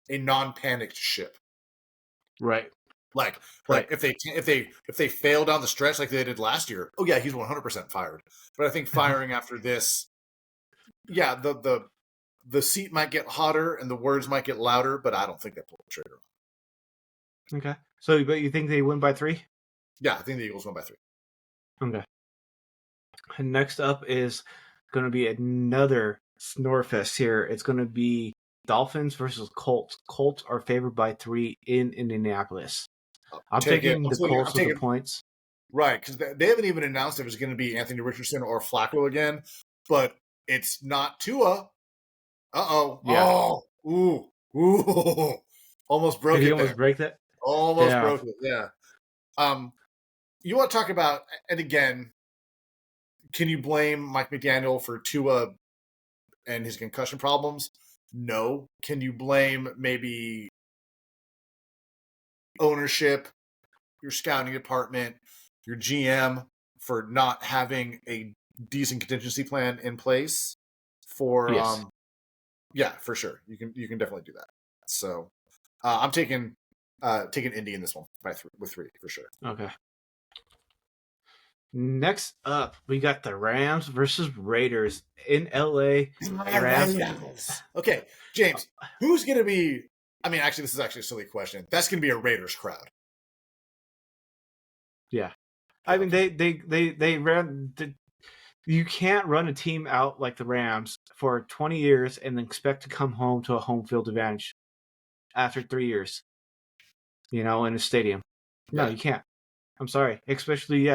non-panicked ship. Right. Like if they fail down the stretch like they did last year, oh yeah, he's 100% fired. But I think firing after this, yeah, the seat might get hotter and the words might get louder, but I don't think they pull the trigger on. Okay. So, but you think they win by 3? Yeah, I think the Eagles win by 3. Okay. And next up is going to be another snorefest here. It's going to be Dolphins versus Colts. Colts are favored by 3 in Indianapolis. I'm taking the Colts with the points. Right, because they haven't even announced if it's going to be Anthony Richardson or Flacco again, but it's not Tua. Uh-oh. Yeah. Oh, ooh. Almost broke it. Did he almost break that? Almost broke it, yeah. You want to talk about, and again, Can you blame Mike McDaniel for Tua and his concussion problems? No. Can you blame maybe ownership, your scouting department, your GM for not having a decent contingency plan in place? Yes. Yeah, for sure. You can definitely do that. So I'm taking Indy in this one with 3 for sure. Okay. Next up, we got the Rams versus Raiders in LA. Rams. Okay, James, who's going to be? I mean, actually, this is actually a silly question. That's going to be a Raiders crowd. Yeah, I mean they ran. You can't run a team out like the Rams for 20 years and then expect to come home to a home field advantage after 3 years. In a stadium. No, you can't. I'm sorry. Especially,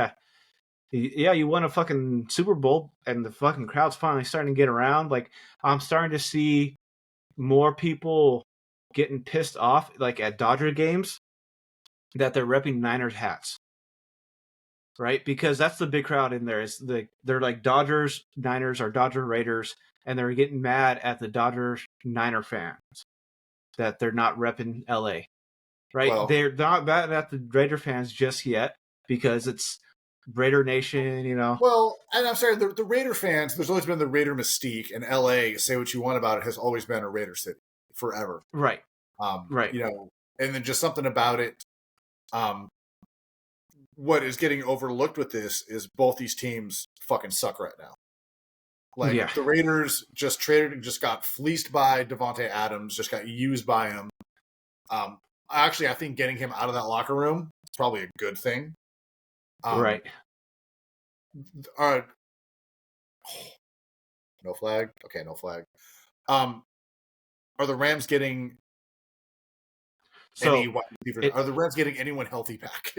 you won a fucking Super Bowl and the fucking crowd's finally starting to get around. Like, I'm starting to see more people getting pissed off, like at Dodger games, that they're repping Niners hats. Right? Because that's the big crowd in there. They're like Dodgers, Niners, or Dodger Raiders, and they're getting mad at the Dodgers Niner fans that they're not repping LA. Right? Well, they're not mad at the Raider fans just yet because it's Raider Nation, Well, and I'm sorry, the Raider fans, there's always been the Raider mystique, and LA, say what you want about it, has always been a Raider city forever. Right. Right. And then just something about it. What is getting overlooked with this is both these teams fucking suck right now. Like, the Raiders just traded and just got fleeced by Devontae Adams, just got used by him. Actually, I think getting him out of that locker room is probably a good thing. Right. No flag? Okay, no flag. Are the Rams getting any wide receivers? Are the Rams getting anyone healthy back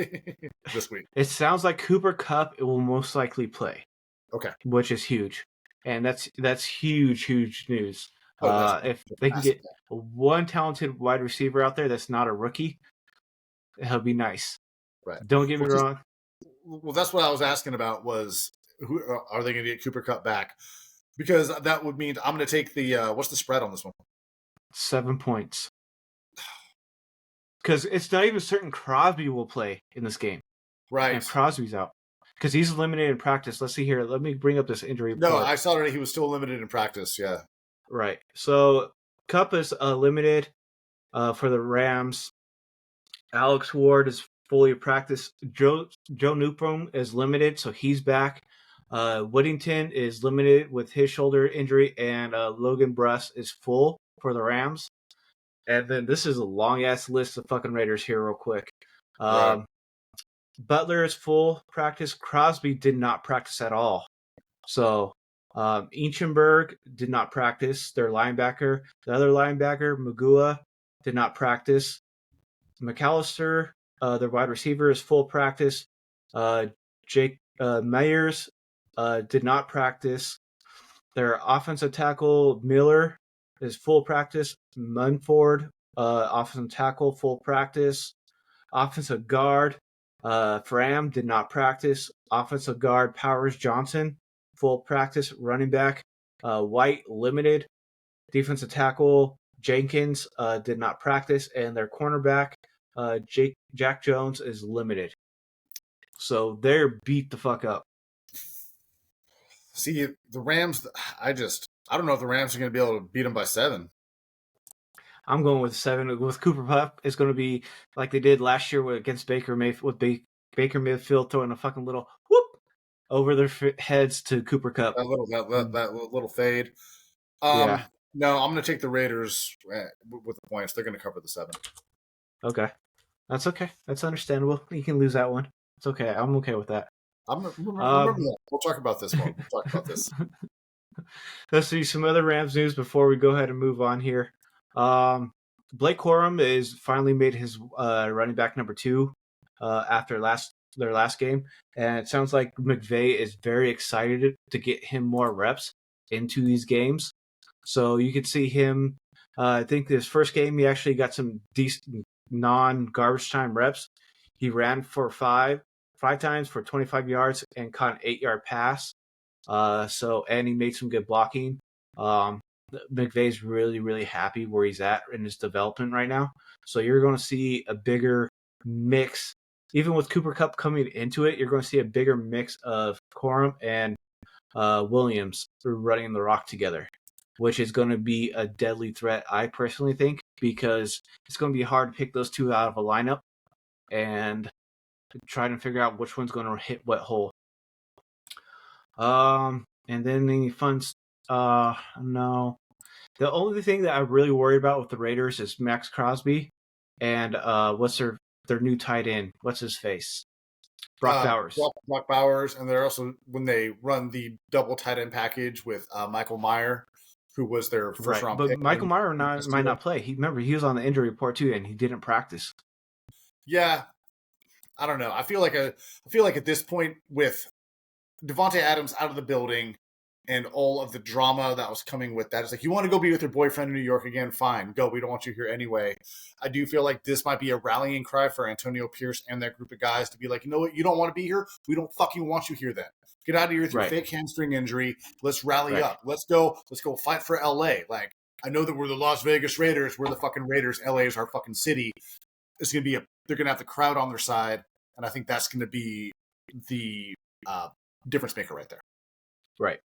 this week? It sounds like Cooper Kupp will most likely play. Okay. Which is huge. And that's huge news. If they can get one talented wide receiver out there that's not a rookie, it'll be nice. Right. Don't get me wrong. Well, that's what I was asking about was, who are they going to get Cooper Kupp back? Because that would mean I'm going to take the what's the spread on this one? 7 points. Because it's not even certain Crosby will play in this game. Right. And Crosby's out. Because he's eliminated in practice. Let's see here. Let me bring up this injury report. No, I saw already he was still limited in practice, yeah. Right. So Kupp is limited for the Rams. Alex Ward is fully practiced. Joe Newcomb is limited, so he's back. Whittington is limited with his shoulder injury, and Logan Bruss is full for the Rams. And then this is a long-ass list of fucking Raiders here real quick. Right. Butler is full practice. Crosby did not practice at all. So Eichenberg did not practice, their linebacker. The other linebacker, Magua, did not practice. McAllister, their wide receiver, is full practice. Jake Myers did not practice. Their offensive tackle, Miller, is full practice. Munford, offensive tackle, full practice. Offensive guard, Fram did not practice. Offensive guard, Powers Johnson, full practice. Running back, White, limited. Defensive tackle, Jenkins, did not practice. And their cornerback, Jack Jones, is limited. So they're beat the fuck up. See, the Rams, I don't know if the Rams are going to be able to beat them by 7. I'm going with 7. With Cooper Kupp, it's going to be like they did last year against Baker Mayfield, with Baker Mayfield throwing a fucking little whoop over their heads to Cooper Kupp. That little fade. Yeah. No, I'm going to take the Raiders with the points. They're going to cover the 7. Okay. That's okay. That's understandable. You can lose that one. It's okay. I'm okay with that. Remember that. We'll talk about this one. We'll talk about this. Let's see some other Rams news before we go ahead and move on here. Blake Corum is finally made his running back number 2 after their last game, and it sounds like McVay is very excited to get him more reps into these games. So you could see him. I think this first game he actually got some decent non-garbage time reps. He ran for five times for 25 yards and caught an 8-yard pass. And he made some good blocking. McVay's really, really happy where he's at in his development right now. So you're going to see a bigger mix. Even with Cooper Kupp coming into it, you're going to see a bigger mix of Corum and Williams running the rock together, which is going to be a deadly threat, I personally think, because it's going to be hard to pick those two out of a lineup and try to figure out which one's going to hit what hole. And then any fun, no. The only thing that I'm really worried about with the Raiders is Max Crosby and what's their new tight end? What's his face? Brock Bowers. Brock Bowers, and they're also when they run the double tight end package with Michael Meyer, who was their first round pick. But Michael Meyer might not play. He was on the injury report too, and he didn't practice. Yeah, I don't know. I feel like at this point with Devontae Adams out of the building and all of the drama that was coming with that, it's like, you want to go be with your boyfriend in New York again? Fine, go. We don't want you here anyway. I do feel like this might be a rallying cry for Antonio Pierce and that group of guys to be like, you know what? You don't want to be here? We don't fucking want you here then. Get out of here with your fake hamstring injury. Let's rally up. Let's go fight for LA. Like, I know that we're the Las Vegas Raiders. We're the fucking Raiders. LA is our fucking city. It's going to be they're going to have the crowd on their side. And I think that's going to be the difference maker right there. Right.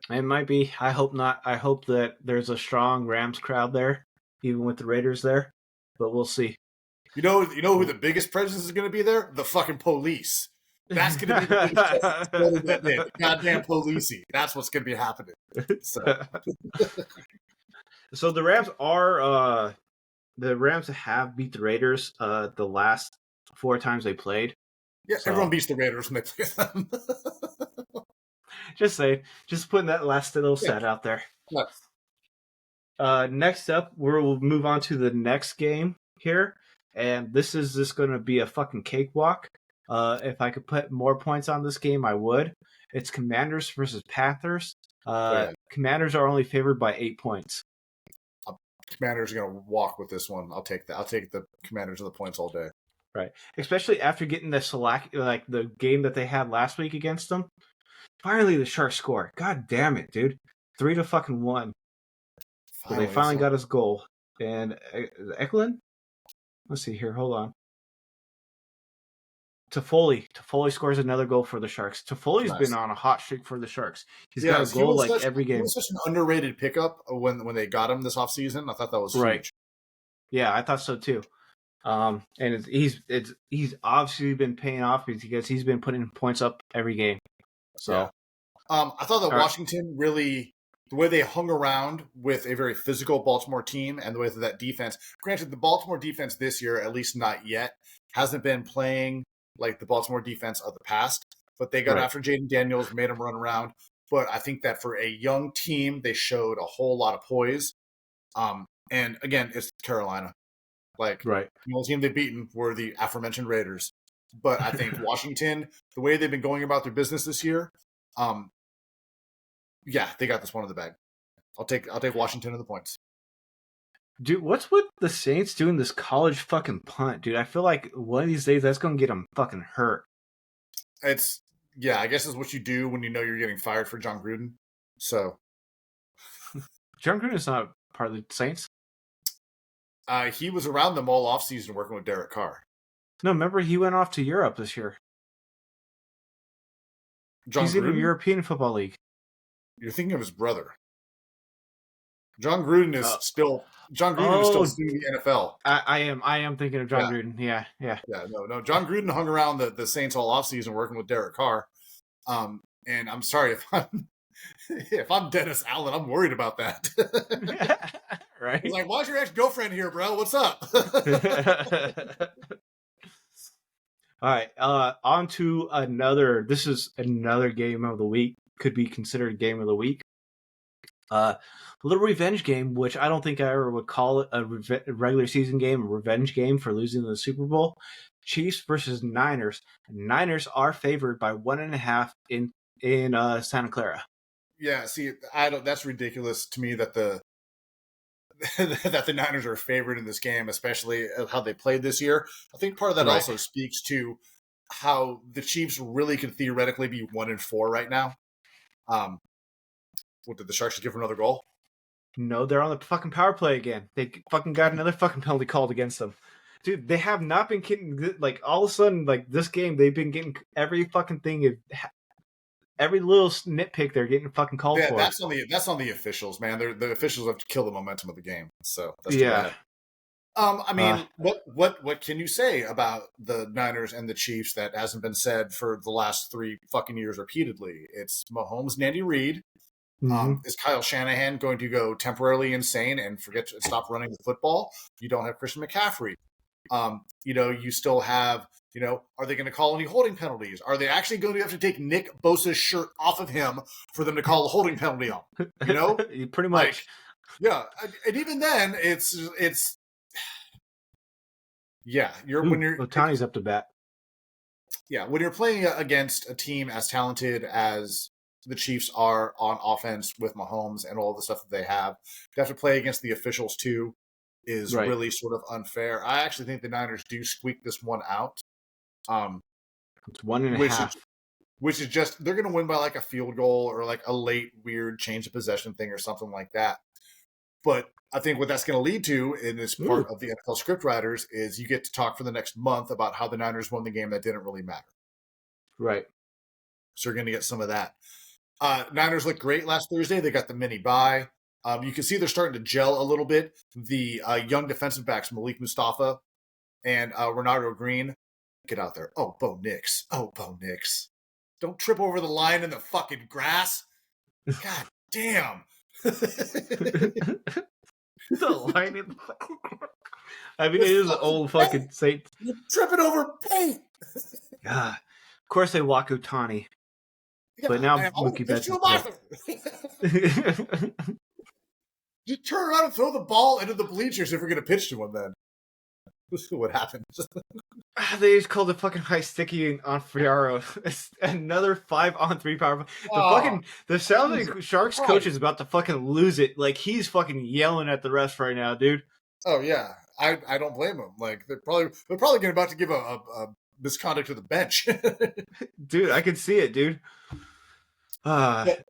It might be. I hope not. I hope that there's a strong Rams crowd there, even with the Raiders there. But we'll see. You know who the biggest presence is going to be there? The fucking police. That's going to be the biggest goddamn policey. That's what's going to be happening. So the Rams have beat the Raiders the last 4 times they played. Yeah, so everyone beats the Raiders when they play them. Just putting that last little stat out there. Yes. Next up, we'll move on to the next game here, and this is just going to be a fucking cakewalk. If I could put more points on this game, I would. It's Commanders versus Panthers. Commanders are only favored by 8 points. Commanders are going to walk with this one. I'll take that. I'll take the Commanders and the points all day. Right, especially after getting the game that they had last week against them. Finally, the Sharks score. God damn it, dude! 3-1. So they finally got his goal. And Eklund? Let's see here. Hold on. Toffoli scores another goal for the Sharks. Toffoli's been on a hot streak for the Sharks. He's got a goal every game. He was such an underrated pickup when they got him this offseason. I thought that was huge. Yeah, I thought so too. And he's obviously been paying off because he's been putting points up every game. So, yeah. I thought that Washington really, the way they hung around with a very physical Baltimore team and the way that defense, granted the Baltimore defense this year, at least not yet, hasn't been playing like the Baltimore defense of the past, but they got after Jaden Daniels, made him run around. But I think that for a young team, they showed a whole lot of poise. And again, it's Carolina. The only team they've beaten were the aforementioned Raiders. But I think Washington, the way they've been going about their business this year, they got this one in the bag. I'll take Washington and the points. Dude, what's with the Saints doing this college fucking punt, dude? I feel like one of these days that's going to get them fucking hurt. I guess it's what you do when you know you're getting fired for John Gruden. So, John Gruden's not part of the Saints. He was around them all offseason working with Derek Carr. No, remember he went off to Europe this year. He's in the European Football League. You're thinking of his brother. John Gruden is still suing the NFL. I am thinking of John Gruden. Yeah. No. John Gruden hung around the Saints all offseason working with Derek Carr. And I'm sorry if I'm Dennis Allen, I'm worried about that. Right? He's like, why's your ex-girlfriend here, bro? What's up? All right. On to another. This is another game of the week. Could be considered game of the week. A little revenge game, which I don't think I ever would call it a regular season game, a revenge game for losing the Super Bowl. Chiefs versus Niners. Niners are favored by 1.5 in Santa Clara. Yeah, see, that's ridiculous to me that the Niners are favored in this game, especially how they played this year. I think part of that also speaks to how the Chiefs really could theoretically be 1-4 right now. What did the Sharks give another goal? No, they're on the fucking power play again. They fucking got another fucking penalty called against them. Dude, they have not been getting, like, all of a sudden, like, this game, they've been getting every fucking thing, every little nitpick they're getting fucking called for. That's on the officials, man. The officials have to kill the momentum of the game, so that's too bad. I mean, what can you say about the Niners and the Chiefs that hasn't been said for the last 3 fucking years repeatedly? It's Mahomes and Andy Reid. Is Kyle Shanahan going to go temporarily insane and stop running the football? You don't have Christian McCaffrey. You still have, are they going to call any holding penalties? Are they actually going to have to take Nick Bosa's shirt off of him for them to call a holding penalty on? Pretty much. Like, yeah. And even then, it's yeah. When you're Otani's up to bat. Yeah. When you're playing against a team as talented as the Chiefs are on offense with Mahomes and all the stuff that they have, to have to play against the officials too is really sort of unfair. I actually think the Niners do squeak this one out. It's 1.5. Which is just, they're going to win by like a field goal or like a late weird change of possession thing or something like that. But I think what that's going to lead to in this part of the NFL script writers is you get to talk for the next month about how the Niners won the game that didn't really matter. Right. So you're going to get some of that. Niners looked great last Thursday. They got the mini bye. You can see they're starting to gel a little bit. The young defensive backs, Malik Mustafa and Renardo Green, get out there. Oh, Bo Nix. Don't trip over the line in the fucking grass. God damn. The line in the fucking grass. I mean, it is an old fucking Saint. You're tripping over paint. God. Of course they walk Otani. Yeah, but now Mookie Betts is just turn around and throw the ball into the bleachers if we're going to pitch to him then. Let's see what happens. They just called the fucking high sticky on Friaro. It's another 5-on-3 power play. The South Sharks coach is about to fucking lose it. Like, he's fucking yelling at the refs right now, dude. Oh yeah, I don't blame him. Like, they're probably about to give a misconduct to the bench. Dude, I can see it, dude. But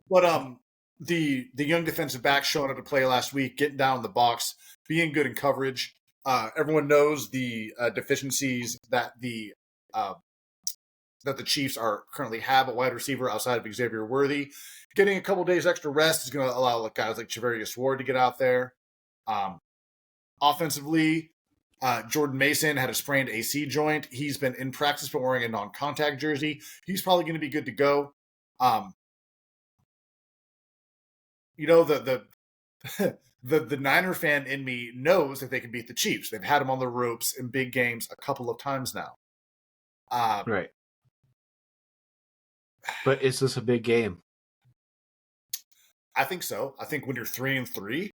the young defensive back showing up to play last week, getting down in the box, being good in coverage. Everyone knows the deficiencies that the Chiefs are currently have at wide receiver outside of Xavier Worthy. Getting a couple days extra rest is going to allow guys like Javarius Ward to get out there. Offensively, Jordan Mason had a sprained AC joint. He's been in practice but wearing a non-contact jersey. He's probably going to be good to go. The Niner fan in me knows that they can beat the Chiefs. They've had them on the ropes in big games a couple of times now. Right. But is this a big game? I think so. I think when you're 3-3,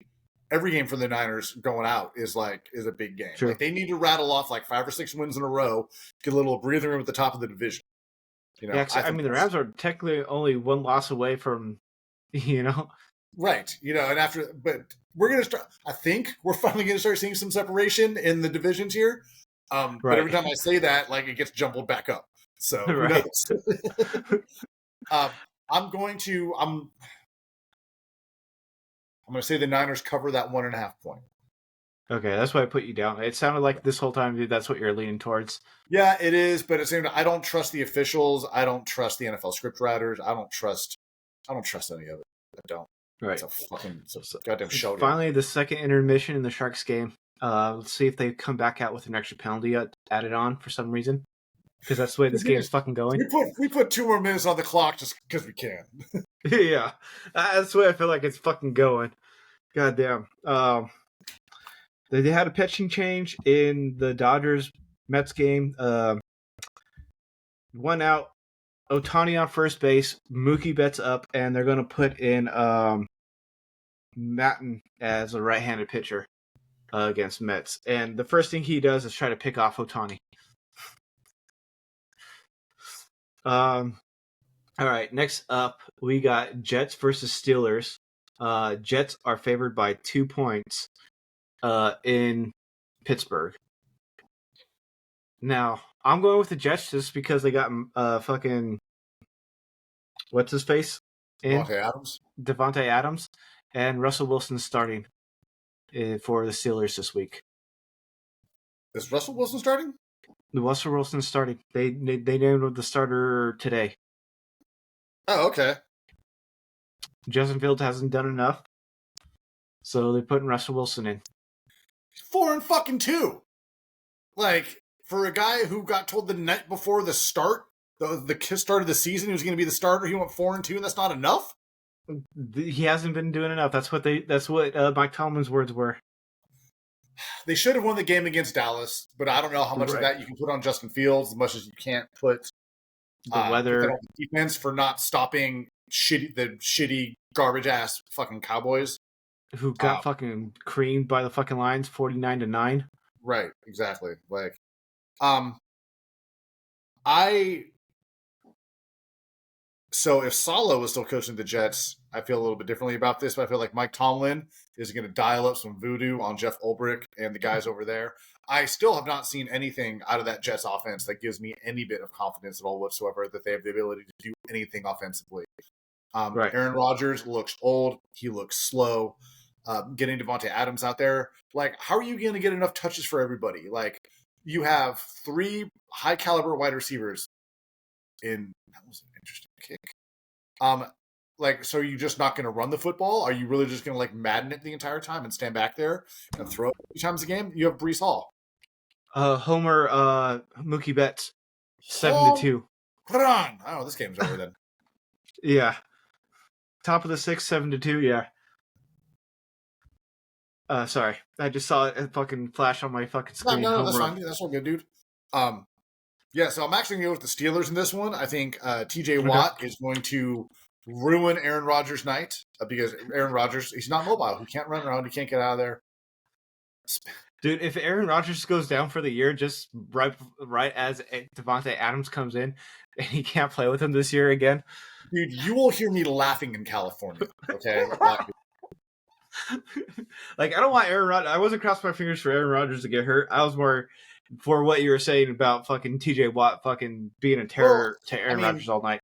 every game for the Niners going out is a big game. Sure. Like, they need to rattle off like 5 or 6 wins in a row, get a little breathing room at the top of the division. Yeah, I mean, the Rams are technically only one loss away from, Right. But we're going to start, I think we're finally going to start seeing some separation in the divisions here. But every time I say that, like, it gets jumbled back up. So, who knows? I'm going to say the Niners cover that 1.5 point. Okay, that's why I put you down. It sounded like this whole time, dude, that's what you're leaning towards. Yeah, it is, but at the same time, I don't trust the officials. I don't trust the NFL script writers. I don't trust any of it. I don't. Right. It's a goddamn show. Finally, the second intermission in the Sharks game. Let's see if they come back out with an extra penalty added on for some reason. Because that's the way this game is fucking going. We put 2 more minutes on the clock just because we can. Yeah. That's the way I feel like it's fucking going. Goddamn. They had a pitching change in the Dodgers-Mets game. 1 out. Otani on first base. Mookie Betts up. And they're going to put in Matten as a right-handed pitcher against Mets. And the first thing he does is try to pick off Otani. All right, next up, we got Jets versus Steelers. Jets are favored by 2 points in Pittsburgh. Now, I'm going with the Jets just because they got fucking what's his face in Devontae Adams. Devontae Adams, and Russell Wilson starting for the Steelers this week. Is Russell Wilson starting? Russell Wilson starting. They named him the starter today. Oh, okay. Justin Fields hasn't done enough, so they're putting Russell Wilson in. 4-2. Like, for a guy who got told the night before the start, the start of the season, he was going to be the starter. He went 4-2, and that's not enough. He hasn't been doing enough. That's what Mike Tomlin's words were. They should have won the game against Dallas, but I don't know how much of that you can put on Justin Fields, as much as you can't put the weather on the defense for not stopping the shitty garbage ass fucking Cowboys who got fucking creamed by the fucking Lions 49-9. Right, exactly. Like, so if Saleh was still coaching the Jets, I feel a little bit differently about this, but I feel like Mike Tomlin is going to dial up some voodoo on Jeff Ulbrich and the guys over there. I still have not seen anything out of that Jets offense that gives me any bit of confidence at all whatsoever that they have the ability to do anything offensively. Right. Aaron Rodgers looks old. He looks slow. Getting Devontae Adams out there, like, how are you going to get enough touches for everybody? Like, you have 3 high caliber wide receivers that was an interesting kick. Like, so are you just not going to run the football? Are you really just going to like Madden it the entire time and stand back there and throw it 3 times a game? You have Breece Hall. Homer Mookie Betts 7-2. Put it on. Oh, this game's over then. Yeah. Top of the 6, 7-2, yeah. Sorry. I just saw it fucking flash on my fucking screen. No, that's fine. That's all good, dude. Yeah, so I'm actually going to go with the Steelers in this one. I think TJ Watt is going to ruin Aaron Rodgers' night because Aaron Rodgers, he's not mobile. He can't run around. He can't get out of there. Dude, if Aaron Rodgers goes down for the year just right as Devontae Adams comes in and he can't play with him this year again. Dude, you will hear me laughing in California, okay? Like, I don't want Aaron Rodgers. I wasn't crossing my fingers for Aaron Rodgers to get hurt. I was more for what you were saying about fucking TJ Watt fucking being a terror to Aaron Rodgers all night.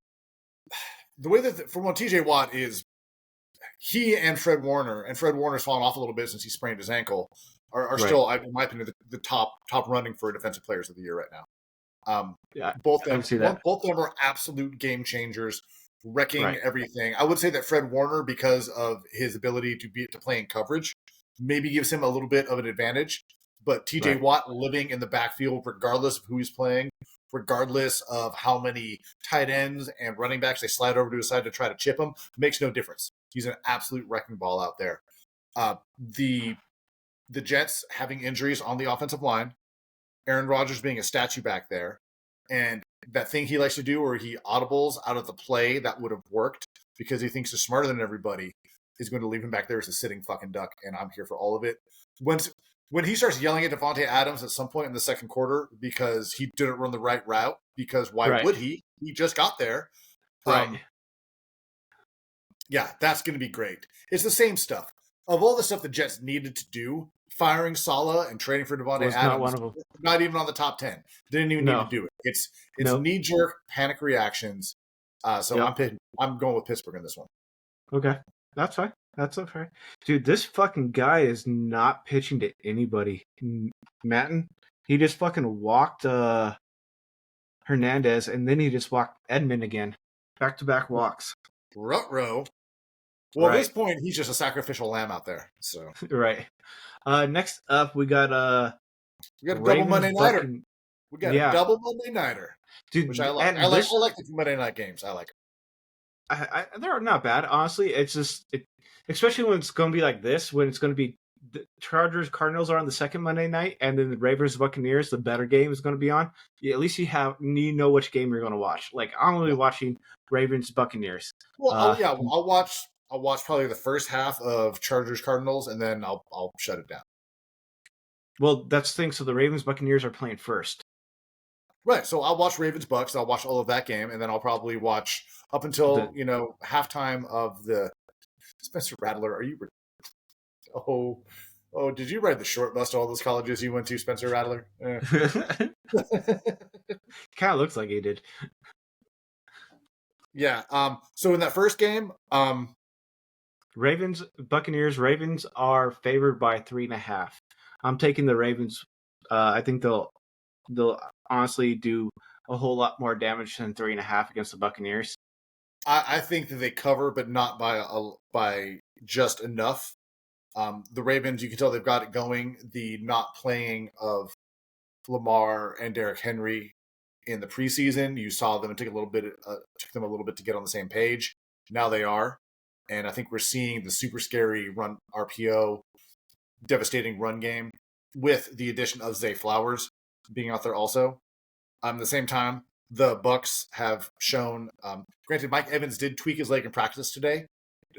The way that, from what TJ Watt is, he and Fred Warner's fallen off a little bit since he sprained his ankle, are still, in my opinion, the top running for defensive players of the year right now. Both of them are absolute game changers, wrecking everything. I would say that Fred Warner, because of his ability to play in coverage, maybe gives him a little bit of an advantage. But TJ Watt living in the backfield, regardless of who he's playing, regardless of how many tight ends and running backs they slide over to his side to try to chip him, makes no difference. He's an absolute wrecking ball out there. The Jets having injuries on the offensive line, Aaron Rodgers being a statue back there, and that thing he likes to do where he audibles out of the play that would have worked because he thinks he's smarter than everybody is going to leave him back there as a sitting fucking duck, and I'm here for all of it. When he starts yelling at Devontae Adams at some point in the second quarter because he didn't run the right route, because why would he? He just got there. Yeah, that's going to be great. It's the same stuff. Of all the stuff the Jets needed to do, firing Saleh and trading for Devontae Adams, not even on the top 10. Didn't even need to do it. It's knee-jerk panic reactions. So I'm going with Pittsburgh in this one. Okay, that's fine. That's okay. Dude, this fucking guy is not pitching to anybody. Matten, he just fucking walked Hernandez, and then he just walked Edmund again. Back-to-back walks. Ruh-roh. Well, at this point, he's just a sacrificial lamb out there. So Next up, we got a double Monday nighter. We got a double Monday nighter, dude, which I like. I like the Monday night games. I like them. They're not bad, honestly. It's just, especially when it's going to be like this, when it's going to be the Chargers, Cardinals are on the second Monday night, and then the Ravens, Buccaneers, the better game is going to be on. At least you know which game you're going to watch. Like, I'm only watching Ravens, Buccaneers. Well, I'll watch probably the first half of Chargers, Cardinals, and then I'll shut it down. Well, that's the thing. So the Ravens, Buccaneers are playing first. Right. So I'll watch Ravens, Bucks. I'll watch all of that game, and then I'll probably watch up until halftime of the Spencer Rattler. Are you? Oh! Did you ride the short bus to all those colleges you went to, Spencer Rattler? Kind of looks like he did. Yeah. So in that first game, Buccaneers, Ravens are favored by 3.5. I'm taking the Ravens. I think they'll honestly do a whole lot more damage than 3.5 against the Buccaneers. I think that they cover, but not by just enough. The Ravens, you can tell they've got it going. The not playing of Lamar and Derrick Henry in the preseason, you saw them. It took them a little bit to get on the same page. Now they are, and I think we're seeing the super scary run RPO, devastating run game with the addition of Zay Flowers being out there also. At the same time, the Bucs have shown. Granted, Mike Evans did tweak his leg in practice today.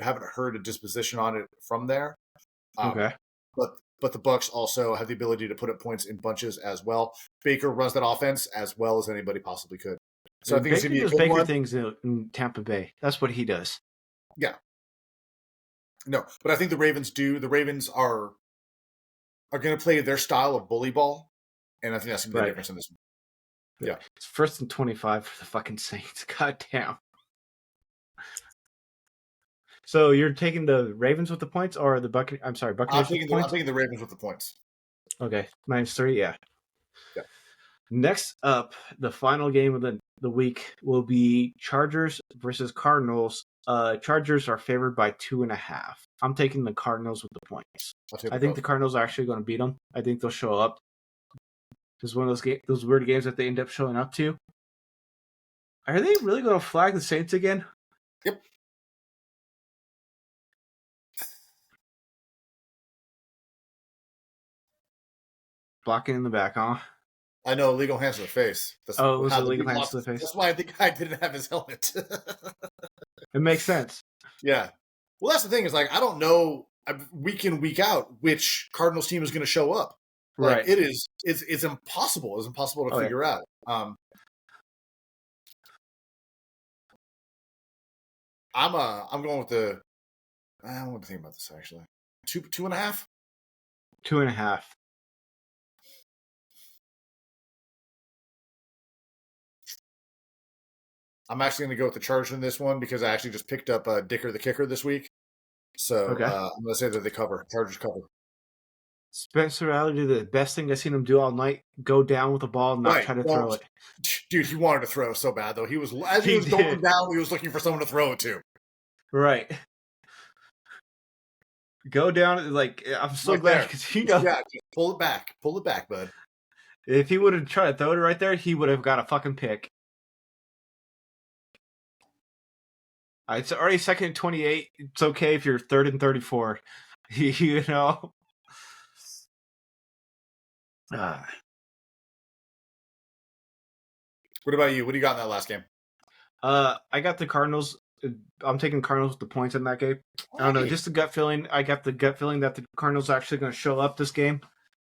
I haven't heard a disposition on it from there. Okay. But the Bucs also have the ability to put up points in bunches as well. Baker runs that offense as well as anybody possibly could. So I think it's going to be a good Baker one. things in Tampa Bay. That's what he does. Yeah. No, but I think the Ravens do. The Ravens are going to play their style of bully ball, and I think that's going to be the difference in this one. Yeah. It's 1st and 25 for the fucking Saints. God damn. So you're taking the Ravens with the points or the Buccaneers? I'm sorry, Buccaneers with the points? I'm taking the Ravens with the points. Okay, -3, yeah. Yeah. Next up, the final game of the week will be Chargers versus Cardinals. Chargers are favored by 2.5. I'm taking the Cardinals with the points. I think the Cardinals are actually going to beat them. I think they'll show up. This is one of those weird games that they end up showing up to. Are they really going to flag the Saints again? Yep. Blocking in the back, huh? I know, illegal hands to the face. It was illegal hands to the face. That's why the guy didn't have his helmet. It makes sense. Yeah. Well, that's the thing is, like, I don't know week in, week out which Cardinals team is going to show up. Like, right. It's impossible. It's impossible to figure out. I'm going with the. I want to think about this actually. 2.5. 2.5. I'm actually going to go with the Chargers in this one because I actually just picked up Dicker the Kicker this week. So I'm going to say that they cover. Chargers cover. Spencer Rattler did the best thing I've seen him do all night: go down with the ball and not try to throw it. Dude, he wanted to throw so bad though. He was going down. He was looking for someone to throw it to. Right. Go down like I'm so glad because yeah, just pull it back, bud. If he would have tried to throw it right there, he would have got a fucking pick. It's already 2nd and 28. It's okay if you're 3rd and 34. You know. What about you? What do you got in that last game? I got the Cardinals. I'm taking Cardinals with the points in that game. I don't know, just a gut feeling. I got the gut feeling that the Cardinals are actually going to show up this game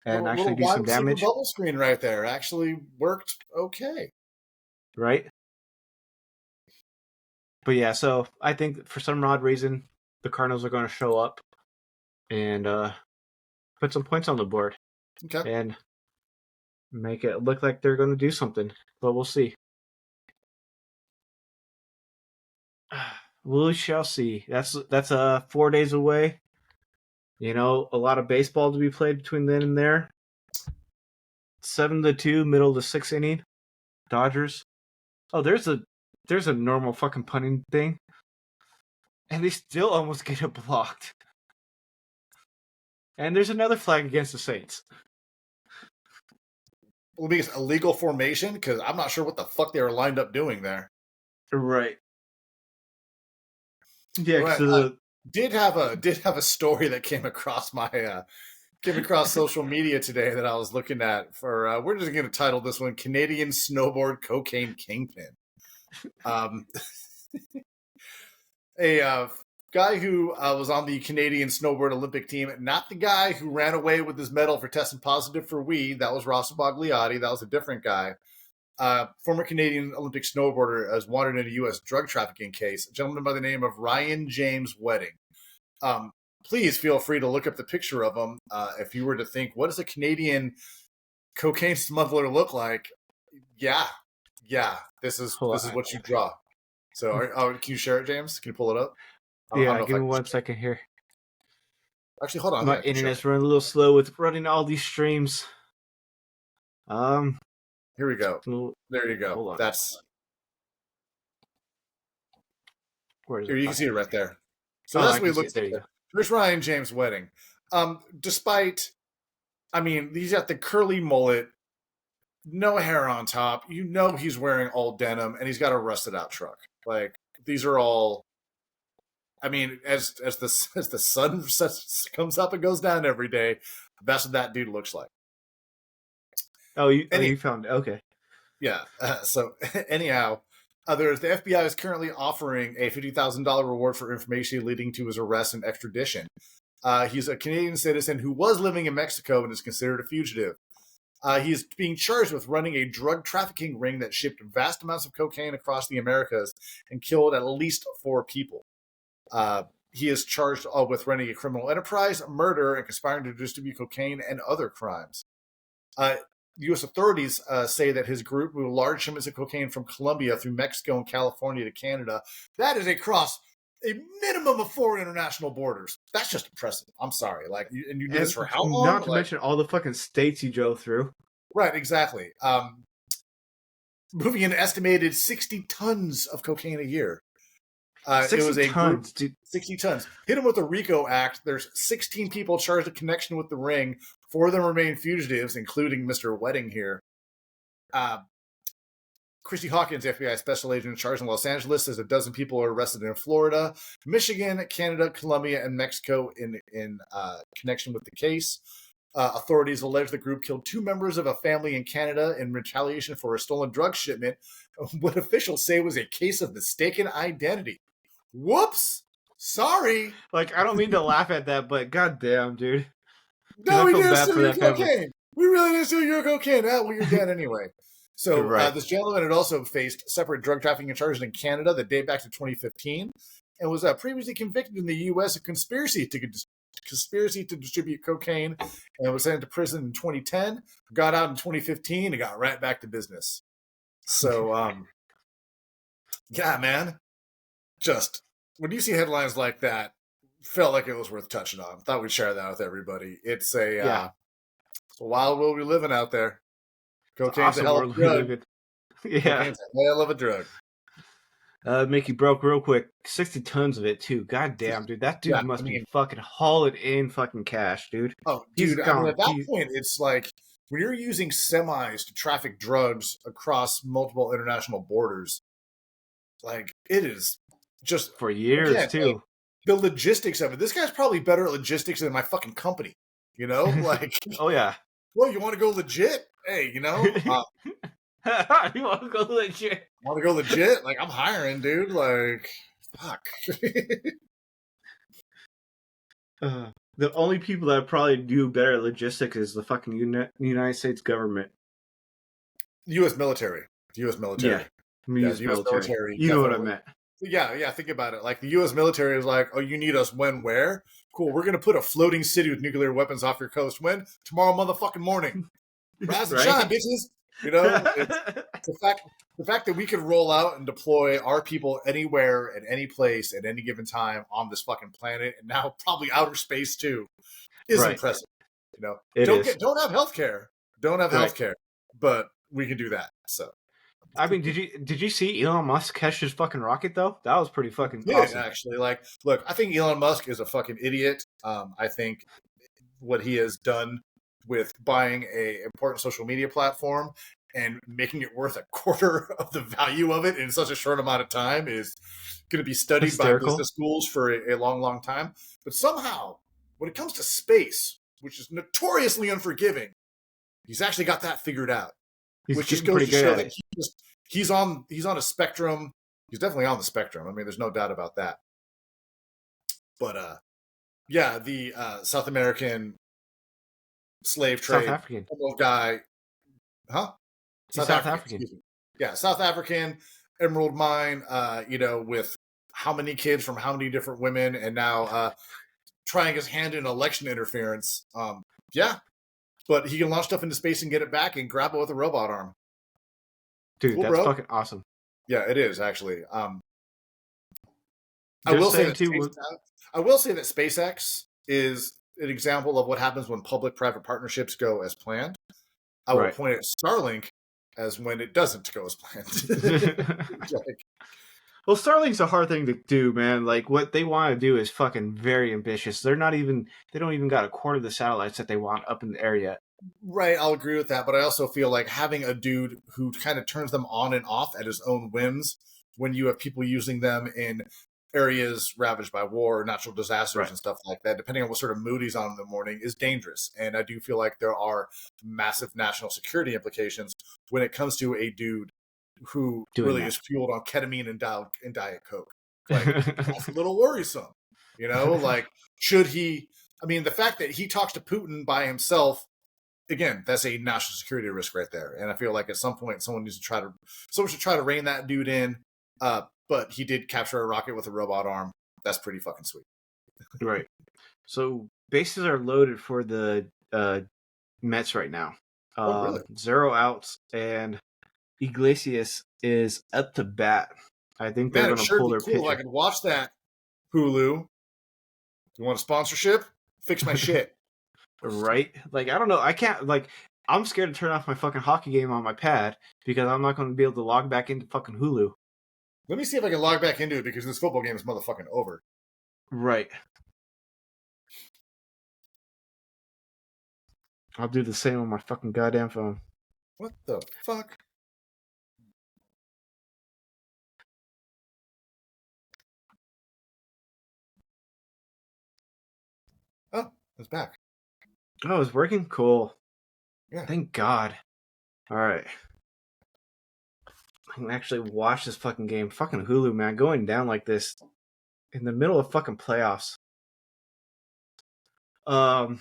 and actually do some damage. Bubble screen right there actually worked okay. Right? But yeah, so I think for some odd reason, the Cardinals are going to show up and put some points on the board. Okay. And make it look like they're going to do something. But we'll see. We shall see. That's 4 days away. You know, a lot of baseball to be played between then and there. 7-2, middle of the 6th inning. Dodgers. Oh, there's a normal fucking punting thing. And they still almost get it blocked. And there's another flag against the Saints. Will be a legal formation because I'm not sure what the fuck they were lined up doing there. Right. Yeah, right. Did have a story that came across my social media today that I was looking at for. We're just going to title this one "Canadian Snowboard Cocaine Kingpin." A guy who was on the Canadian Snowboard Olympic team, not the guy who ran away with his medal for testing positive for weed. That was Ross Bagliati. That was a different guy. Former Canadian Olympic snowboarder is wanted in a U.S. drug trafficking case. A gentleman by the name of Ryan James Wedding. Please feel free to look up the picture of him if you were to think, what does a Canadian cocaine smuggler look like? Yeah. This is what you draw. So, can you share it, James? Can you pull it up? I don't Yeah, know if give I me can. 1 second here. Actually, hold on. I think My I can share it. internet's running a little slow with running all these streams. Um, Here we go. hold There you go. on. Where is Here, it? you can Okay. see it right there. So Oh, that's I what he can see looks it. There like. you go. Here's Ryan James' wedding. Despite, I mean, he's got the curly mullet, no hair on top. You know he's wearing all denim, and he's got a rusted out truck. Like these are all. I mean, as the sun comes up and goes down every day, that's what that dude looks like. Oh, Any you found it. Okay. Yeah. So anyhow, the FBI is currently offering a $50,000 reward for information leading to his arrest and extradition. He's a Canadian citizen who was living in Mexico and is considered a fugitive. He's being charged with running a drug trafficking ring that shipped vast amounts of cocaine across the Americas and killed at least 4 people. He is charged with running a criminal enterprise, murder, and conspiring to distribute cocaine and other crimes. U.S. authorities say that his group moved large shipments of cocaine from Colombia through Mexico and California to Canada. That is across a minimum of 4 international borders. That's just impressive. I'm sorry. Like, and you did this for how long? Not to mention all the fucking states you drove through. Right, exactly. Moving an estimated 60 tons of cocaine a year. 60 it was a tons, group, dude. 60 tons. Hit him with the RICO Act. There's 16 people charged in connection with the ring. 4 of them remain fugitives, including Mr. Wedding here. Christy Hawkins, FBI special agent in charge in Los Angeles, says a dozen people are arrested in Florida, Michigan, Canada, Colombia, and Mexico in connection with the case. Authorities allege the group killed 2 members of a family in Canada in retaliation for a stolen drug shipment, what officials say was a case of mistaken identity. Whoops! Sorry. Like, I don't mean to laugh at that, but goddamn, dude. No, I we feel didn't bad steal for your that family. cocaine. We really didn't steal your cocaine. Well, you're dead anyway. So Right. This gentleman had also faced separate drug trafficking charges in Canada that date back to 2015 and was previously convicted in the U.S. of conspiracy to distribute cocaine and was sent to prison in 2010, got out in 2015, and got right back to business. So, yeah, man. Just when you see headlines like that, felt like it was worth touching on. Thought we'd share that with everybody. It's a wild world we living out there. Cocaine's Awesome a hell of a drug. Yeah. Cocaine's a hell of a drug. Make you broke real quick. 60 tons of it too. God damn, dude. That dude must be fucking hauling in fucking cash, dude. Oh, dude. I mean, at that point, it's like when you're using semis to traffic drugs across multiple international borders, like it is just for years too. Like, the logistics of it. This guy's probably better at logistics than my fucking company. You know, like oh yeah. Well, you want to go legit? Hey, you know, you want to go legit? Want to go legit? Like I'm hiring, dude. Like, fuck. The only people that probably do better at logistics is the fucking United States government. U.S. military. U.S. military. Yeah, U.S. military. You know what I meant. Yeah, think about it. Like the U.S. military is like, oh, you need us when, where? Cool, we're gonna put a floating city with nuclear weapons off your coast. When? Tomorrow motherfucking morning. Rise and shine, bitches. You know, the fact that we could roll out and deploy our people anywhere, at any place, at any given time on this fucking planet, and now probably outer space too, is impressive. You know, don't have healthcare, but we can do that. So. I mean, did you see Elon Musk catch his fucking rocket though? That was pretty fucking awesome. Actually, like, look, I think Elon Musk is a fucking idiot. I think what he has done with buying a important social media platform and making it worth a quarter of the value of it in such a short amount of time is going to be studied by business schools for a long, long time. But somehow, when it comes to space, which is notoriously unforgiving, he's actually got that figured out. Which just goes to show that he's on a spectrum. He's definitely on the spectrum. I mean, there's no doubt about that. But the South American slave trade, South African guy, huh? South African. Yeah, South African emerald mine. With how many kids from how many different women, and now trying his hand in election interference. But he can launch stuff into space and get it back and grab it with a robot arm. Dude, cool, that's fucking awesome. Yeah, it is, actually. I They're will say saying that too. SpaceX is an example of what happens when public-private partnerships go as planned. I will Right. point at Starlink as when it doesn't go as planned. Like, Well, Starlink's a hard thing to do, man. Like what they want to do is fucking very ambitious. They don't even got a quarter of the satellites that they want up in the air yet. right, I'll agree with that, but I also feel like having a dude who kind of turns them on and off at his own whims when you have people using them in areas ravaged by war or natural disasters Right. and stuff like that, depending on what sort of mood he's on in the morning, is dangerous. And I do feel like there are massive national security implications when it comes to a dude who Doing really that. is fueled on ketamine and Diet Coke. Like, that's a little worrisome. Like, should he? I mean, the fact that he talks to Putin by himself, again, that's a national security risk right there. And I feel like at some point, someone should try to rein that dude in. But he did capture a rocket with a robot arm. That's pretty fucking sweet. Right. So bases are loaded for the Mets right now. Oh, really? 0 outs, and Iglesias is up to bat. I think they're Man, going it to sure pull be their cool if I pitcher. could watch that. Hulu. You want a sponsorship? Fix my shit. Right? Like, I don't know. I can't, like, I'm scared to turn off my fucking hockey game on my pad because I'm not going to be able to log back into fucking Hulu. Let me see if I can log back into it because this football game is motherfucking over. Right. I'll do the same on my fucking goddamn phone. What the fuck? Oh, it's back. Oh, it's working? Cool. Yeah. Thank God. Alright. I can actually watch this fucking game. Fucking Hulu, man. Going down like this in the middle of fucking playoffs. Sharks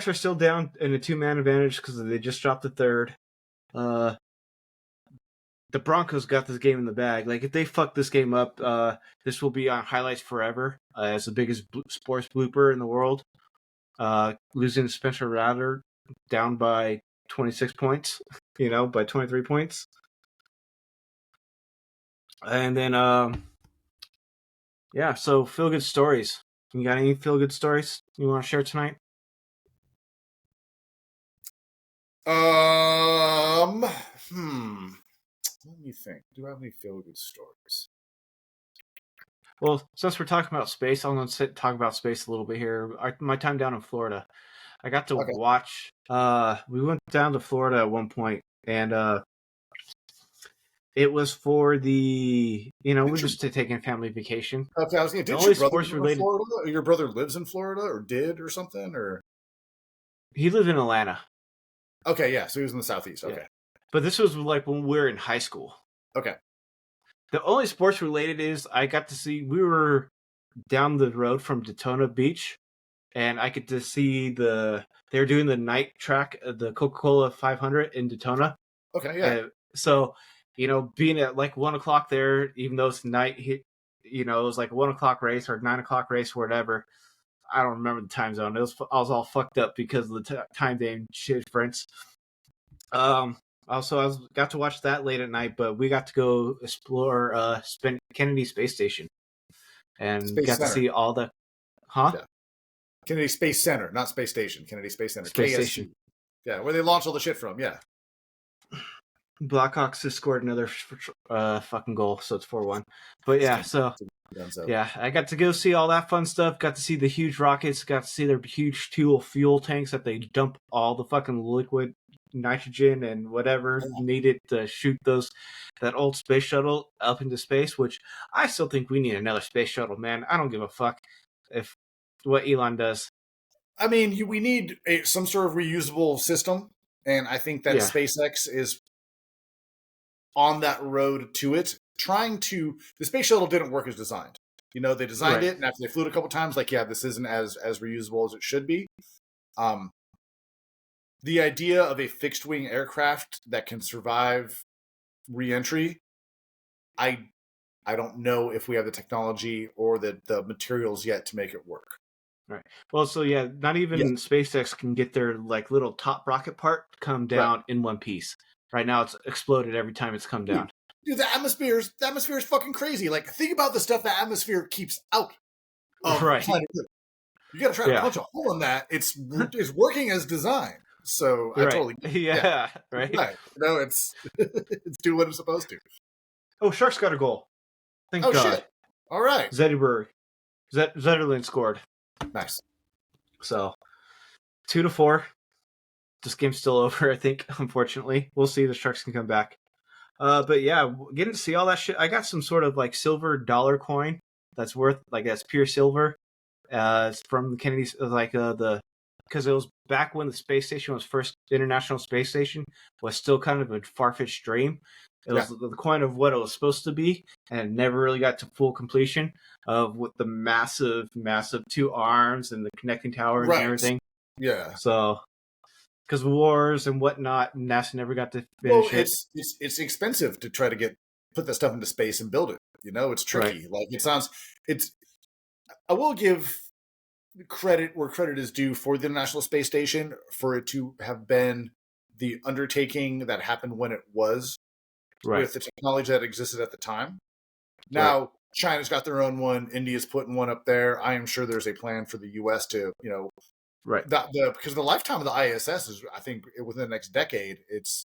are still down in a 2-man advantage because they just dropped the third. The Broncos got this game in the bag. Like, if they fuck this game up, this will be on highlights forever. It's the biggest sports blooper in the world. Losing Spencer Rattler down by 26 points, by 23 points. And then, so feel-good stories. You got any feel-good stories you want to share tonight? Let me think. Do I have any feel-good stories? Well, since we're talking about space, I'm going to talk about space a little bit here. My time down in Florida, I got to watch. We went down to Florida at one point, and it was for the we're just taking family vacation. Okay, I was did your brother live in Florida? Or your brother lives in Florida, or did, or something, or he lived in Atlanta. Okay, yeah, so he was in the Southeast. Okay, yeah. But this was like when we were in high school. Okay. The only sports related is I got to see. We were down the road from Daytona Beach, and I get to see they're doing the night track, the Coca-Cola 500 in Daytona. Okay, yeah. So, being at like 1 o'clock there, even though it's night, it was like a 1 o'clock race or 9 o'clock race or whatever. I don't remember the time zone. I was all fucked up because of the time difference. Also, got to watch that late at night, but we got to go explore Kennedy Space Station, and to see all the, Yeah. Kennedy Space Center, not Space Station. Kennedy Space Center, Space KSC. Station. Yeah, where they launch all the shit from. Yeah. Blackhawks just scored another fucking goal, so it's 4-1. But yeah, yeah, I got to go see all that fun stuff. Got to see the huge rockets. Got to see their huge fuel tanks that they dump all the fucking liquid nitrogen and whatever needed to shoot that old space shuttle up into space. Which I still think we need another space shuttle, man. I don't give a fuck if what Elon does. I mean, we need some sort of reusable system, and I think that SpaceX is on that road to it. The space shuttle didn't work as designed. They designed it, and after they flew it a couple times, this isn't as reusable as it should be. The idea of a fixed wing aircraft that can survive re-entry, I don't know if we have the technology or the materials yet to make it work. Right. Well, so yeah, not even SpaceX can get their little top rocket part come down in one piece. Right now, it's exploded every time it's come down. Dude, the atmosphere is fucking crazy. Like, think about the stuff the atmosphere keeps out of Right. planet Earth. You got to try to punch a hole in that. It's working as designed. So I totally yeah, right. Right. No, it's it's doing what it's supposed to. Oh, Sharks got a goal. Thank God. Shit. All right. Zetterlund scored. Nice. So 2-4. This game's still over, I think, unfortunately. We'll see if the Sharks can come back. But yeah, getting to see all that shit. I got some sort of like silver dollar coin that's worth that's pure silver. It's from the Kennedy, because it was back when the space station was first International Space Station, was still kind of a far-fetched dream. It was the coin of what it was supposed to be, and it never really got to full completion with the massive 2 arms and the connecting towers and everything. Yeah. So, because wars and whatnot, NASA never got to finish it. It's expensive to try to put that stuff into space and build it. You know, it's tricky. Right. Like I will give credit where credit is due for the International Space Station for it to have been the undertaking that happened when it was with the technology that existed at the time. Now, China's got their own one. India's putting one up there. I am sure there's a plan for the U.S. to, because the lifetime of the ISS is, I think, within the next decade, it's,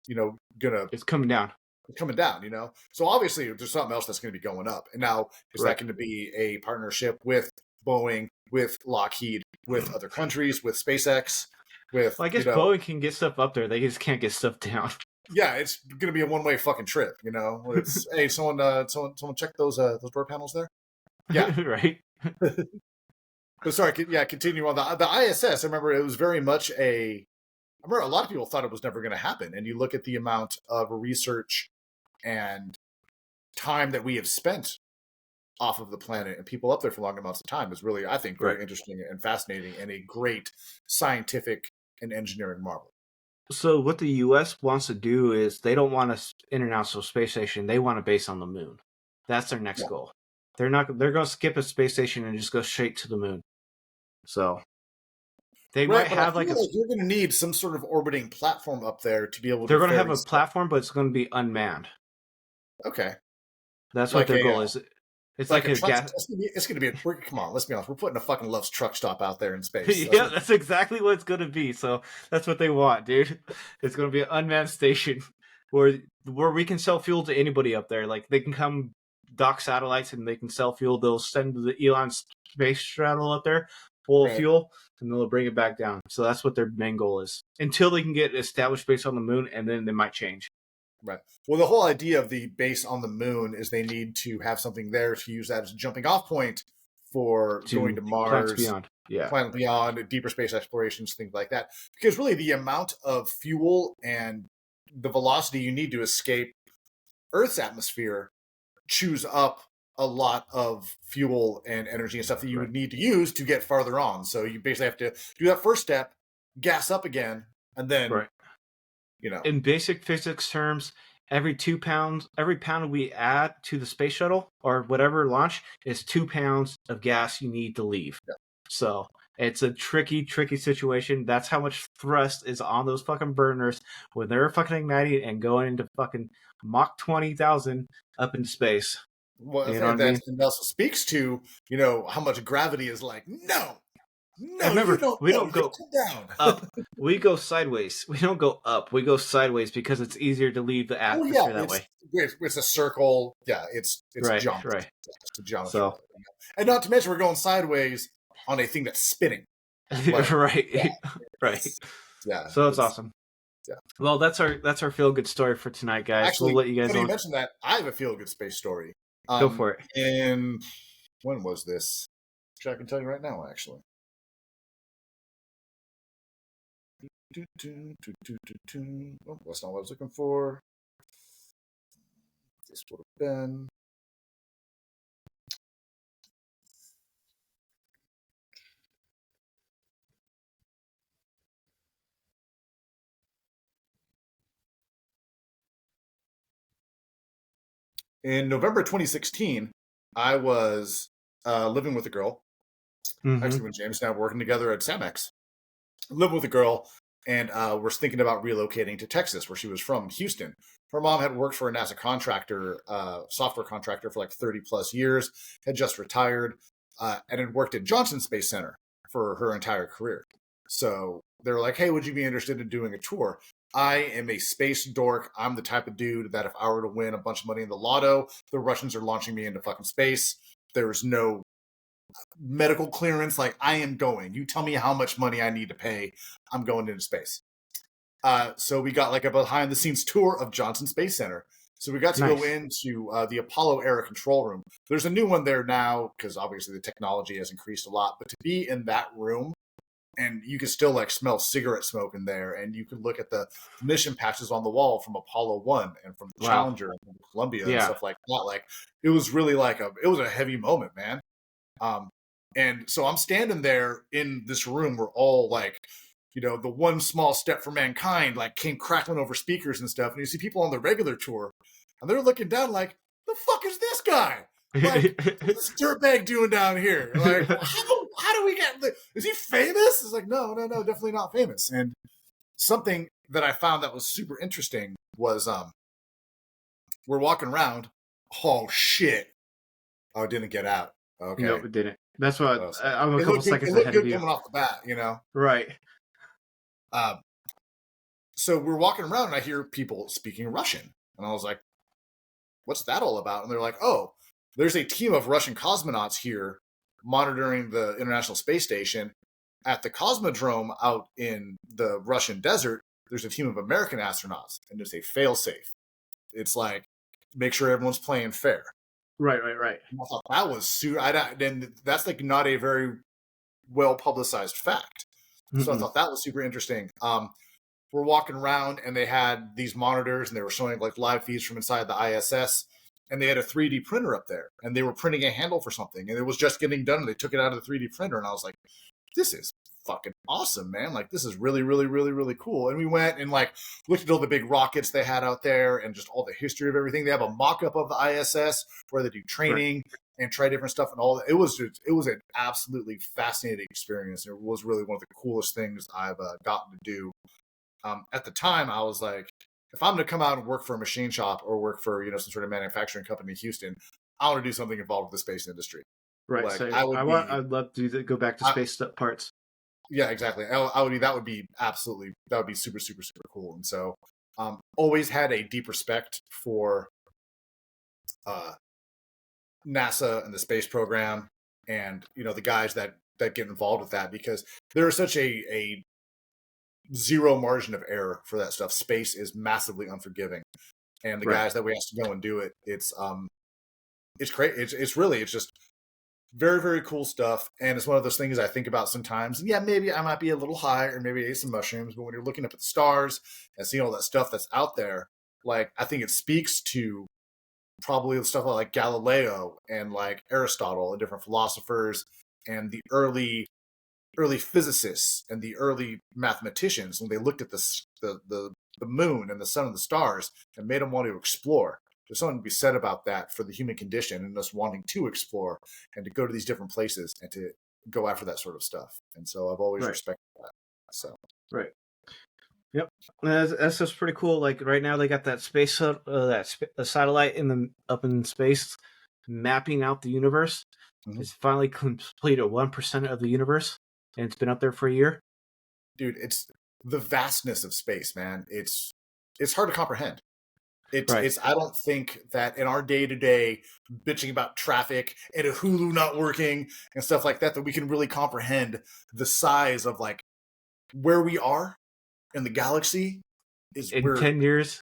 it's coming down. It's coming down, So obviously, there's something else that's going to be going up. And now, is that going to be a partnership with Boeing, with Lockheed, with other countries, with SpaceX, with... Well, I guess Boeing can get stuff up there. They just can't get stuff down. Yeah, it's going to be a one-way fucking trip, It's, hey, someone check those door panels there? Yeah. Right. But sorry, continue on. The ISS, I remember it was very much I remember a lot of people thought it was never going to happen. And you look at the amount of research and time that we have spent off of the planet and people up there for long amounts of time is really, I think, very interesting and fascinating and a great scientific and engineering marvel. So what the U.S. wants to do is they don't want an International Space Station. They want a base on the moon. That's their next goal. They're going to skip a space station and just go straight to the moon. So they might have you're going to need some sort of orbiting platform up there to be able to... They're going to have a platform, but it's going to be unmanned. Okay. That's what their goal is. It's like a gas... It's going to be come on, let's be honest. We're putting a fucking Love's truck stop out there in space. Yeah, that's exactly what it's going to be. So that's what they want, dude. It's going to be an unmanned station where we can sell fuel to anybody up there. Like, they can come dock satellites and they can sell fuel. They'll send the Elon space shuttle up there full of fuel, and they'll bring it back down. So that's what their main goal is. Until they can get established base on the moon, and then they might change. Right. Well, the whole idea of the base on the moon is they need to have something there to use that as a jumping off point for going to Mars, Planet Beyond, deeper space explorations, things like that. Because really the amount of fuel and the velocity you need to escape Earth's atmosphere chews up a lot of fuel and energy and stuff that you would need to use to get farther on. So you basically have to do that first step, gas up again, and then... In basic physics terms, every pound we add to the space shuttle or whatever launch is 2 pounds of gas you need to leave. Yeah. So it's a tricky situation. That's how much thrust is on those fucking burners when they're fucking igniting and going into fucking Mach 20,000 up into space. Well, that also speaks to, how much gravity is like, no, remember, we don't go down. Up. We go sideways. We don't go up. We go sideways because it's easier to leave the atmosphere that way. It's a circle. Yeah, it's geometry. Right. It's a geometry. So, and not to mention, we're going sideways on a thing that's spinning. Like, right. Yeah. So it's awesome. Yeah. Well, that's our feel good story for tonight, guys. Actually, we'll let you guys know. You mentioned that. I have a feel good space story. Go for it. And when was this? Which I can tell you right now, actually. Oh, that's not what I was looking for. This would have been. In November 2016, I was living with a girl. Actually, with James, now working together at Samex. Living with a girl. and was thinking about relocating to Texas, where she was from, Houston. Her mom had worked for a NASA contractor, software contractor, for like 30 plus years, had just retired, and had worked at Johnson Space Center for her entire career. So they were like, hey, would you be interested in doing a tour? I am a space dork. I'm the type of dude that if I were to win a bunch of money in the lotto, the Russians are launching me into fucking space. There's no medical clearance. Like, I am going. You tell me how much money I need to pay. I'm going into space. So we got like a behind the scenes tour of Johnson Space Center. So we got to go into the Apollo era control room. There's a new one there now because obviously the technology has increased a lot. But to be in that room, and you can still like smell cigarette smoke in there, and you can look at the mission patches on the wall from Apollo 1 and from the Challenger and from Columbia and stuff like that. Like, it was really like it was a heavy moment, man. And so I'm standing there in this room where all like, you know, the one small step for mankind like came crackling over speakers and stuff. And you see people on the regular tour and they're looking down like, the fuck is this guy? Like, what's this dirtbag doing down here? Like, how do we get, is he famous? It's like, no, definitely not famous. And something that I found that was super interesting was we're walking around. Oh, shit. Oh, it didn't get out. Okay. No, it didn't. That's what I'm a couple seconds ahead of you. Coming off the bat, you know? Right. So we're walking around and I hear people speaking Russian. And I was like, what's that all about? And they're like, oh, there's a team of Russian cosmonauts here monitoring the International Space Station. At the Cosmodrome out in the Russian desert, there's a team of American astronauts, and there's a fail-safe. It's like, make sure everyone's playing fair. Right. I thought that was super. And that's like not a very well publicized fact. So I thought that was super interesting. We're walking around and they had these monitors and they were showing like live feeds from inside the ISS, and they had a 3D printer up there and they were printing a handle for something, and it was just getting done and they took it out of the 3D printer, and I was like, this is fucking awesome, man. Like, this is really, really, really, really cool. And we went and like looked at all the big rockets they had out there and just all the history of everything. They have a mock-up of the ISS where they do training and try different stuff and all that. It was an absolutely fascinating experience. It was really one of the coolest things I've gotten to do. At the time, I was like, if I'm going to come out and work for a machine shop or work for, you know, some sort of manufacturing company in Houston, I want to do something involved with the space industry. Right. Like, So I'd love to go back to space parts. Yeah, exactly. That would be super, super, super cool. And so, always had a deep respect for NASA and the space program, and, you know, the guys that get involved with that, because there is such a zero margin of error for that stuff. Space is massively unforgiving, and the guys that we asked to go and do it, it's great. It's just very, very cool stuff. And it's one of those things I think about sometimes. And yeah, maybe I might be a little high, or maybe I ate some mushrooms, but when you're looking up at the stars and seeing all that stuff that's out there, like, I think it speaks to probably the stuff like Galileo and like Aristotle and different philosophers and the early physicists and the early mathematicians, when they looked at the moon and the sun and the stars and made them want to explore. There's something to be said about that for the human condition and us wanting to explore and to go to these different places and to go after that sort of stuff. And so I've always respected that. So Yep, that's just pretty cool. Like, right now they got that space satellite up in space, mapping out the universe. It's finally completed 1% of the universe, and it's been up there for a year. Dude, it's the vastness of space, man. It's hard to comprehend. It's I don't think that in our day-to-day bitching about traffic and a Hulu not working and stuff like that we can really comprehend the size of like where we are in the galaxy. In 10 years,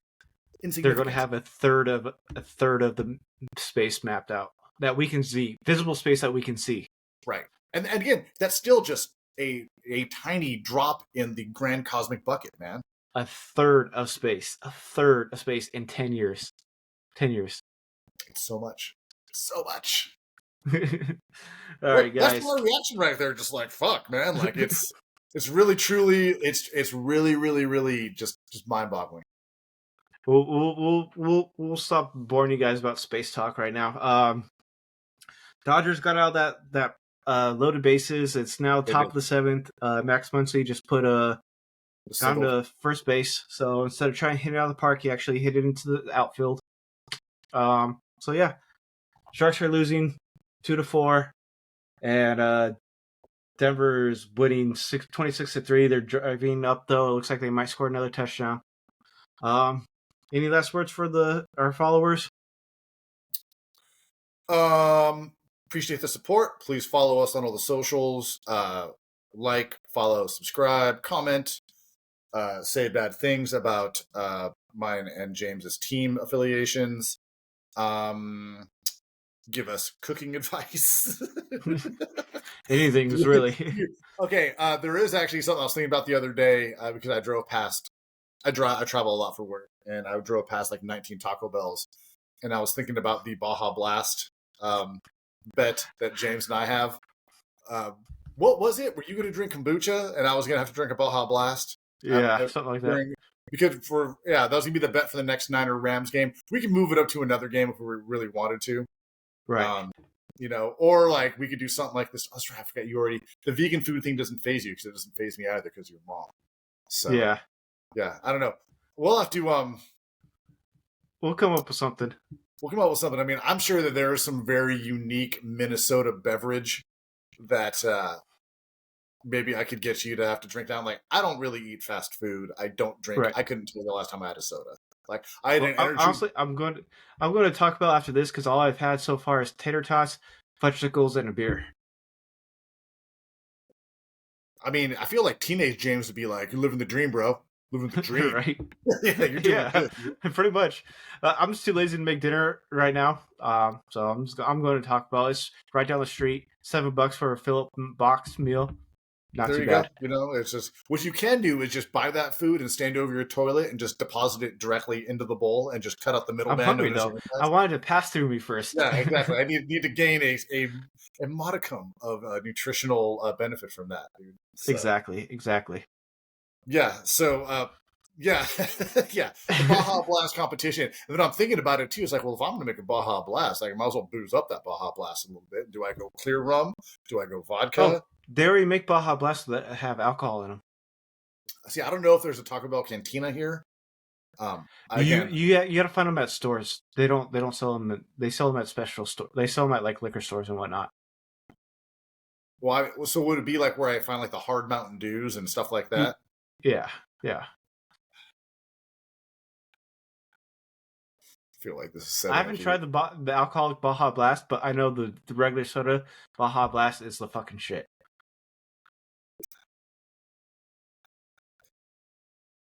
they're going to have a third of the space mapped out that we can see, visible space that we can see. Right. And again, that's still just a tiny drop in the grand cosmic bucket, man. A third of space in 10 years. 10 years. It's so much. So much. All right, guys. That's my reaction right there. Just like, fuck, man. Like, it's really, truly, it's really, really, really just mind-boggling. We'll stop boring you guys about space talk right now. Dodgers got out that loaded bases. It's now top of the seventh. Max Muncy just put a got him to first base. So instead of trying to hit it out of the park, he actually hit it into the outfield. So yeah, Sharks are losing 2-4, and Denver's winning 26-3. They're driving up though. It looks like they might score another touchdown. Any last words for our followers? Appreciate the support. Please follow us on all the socials. Like, follow, subscribe, comment, say bad things about mine and James's team affiliations. Give us cooking advice. Anything is really. Okay, there is actually something I was thinking about the other day because I drove past. I travel a lot for work, and I drove past like 19 Taco Bells, and I was thinking about the Baja Blast bet that James and I have. What was it? Were you going to drink kombucha, and I was going to have to drink a Baja Blast? Yeah, something like that. Because that was going to be the bet for the next Niner Rams game. We can move it up to another game if we really wanted to. Right. Or like we could do something like this. I forgot the vegan food thing doesn't phase you because it doesn't phase me either because you're mom. So yeah, I don't know. We'll have to we'll come up with something. I mean, I'm sure that there is some very unique Minnesota beverage that maybe I could get you to have to drink down. Like, I don't really eat fast food. I don't drink. Right. I couldn't tell you the last time I had a soda. Like, I had an energy. Honestly, I'm going to talk about after this because all I've had so far is tater tots, fudgesicles, and a beer. I mean, I feel like teenage James would be like, "You're living the dream, bro. Living the dream." Right? Yeah, you're doing good. Pretty much. I'm just too lazy to make dinner right now. So I'm going to talk about it's right down the street. $7 for a Philip box meal. Not too bad. Go. It's just what you can do is just buy that food and stand over your toilet and just deposit it directly into the bowl and just cut out the middleman. I'm hungry though. I wanted to pass through me first. Yeah, exactly. I need to gain a modicum of nutritional benefit from that. Dude. So, exactly. Yeah. So yeah, the Baja Blast competition. And then I'm thinking about it too. It's like, well, if I'm going to make a Baja Blast, I might as well booze up that Baja Blast a little bit. Do I go clear rum? Do I go vodka? Oh. They already make Baja Blasts that have alcohol in them. See, I don't know if there's a Taco Bell cantina here. You got to find them at stores. They don't sell them. They sell them at special stores. They sell them at like liquor stores and whatnot. Well, so would it be like where I find like the hard Mountain Dews and stuff like that? Yeah. I feel like this is. I haven't tried the alcoholic Baja Blast, but I know the regular soda Baja Blast is the fucking shit.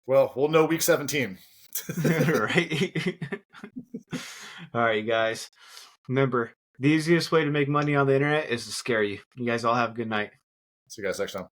Well, we'll know week 17. Right. All right, you guys. Remember, the easiest way to make money on the internet is to scare you. You guys all have a good night. See you guys next time.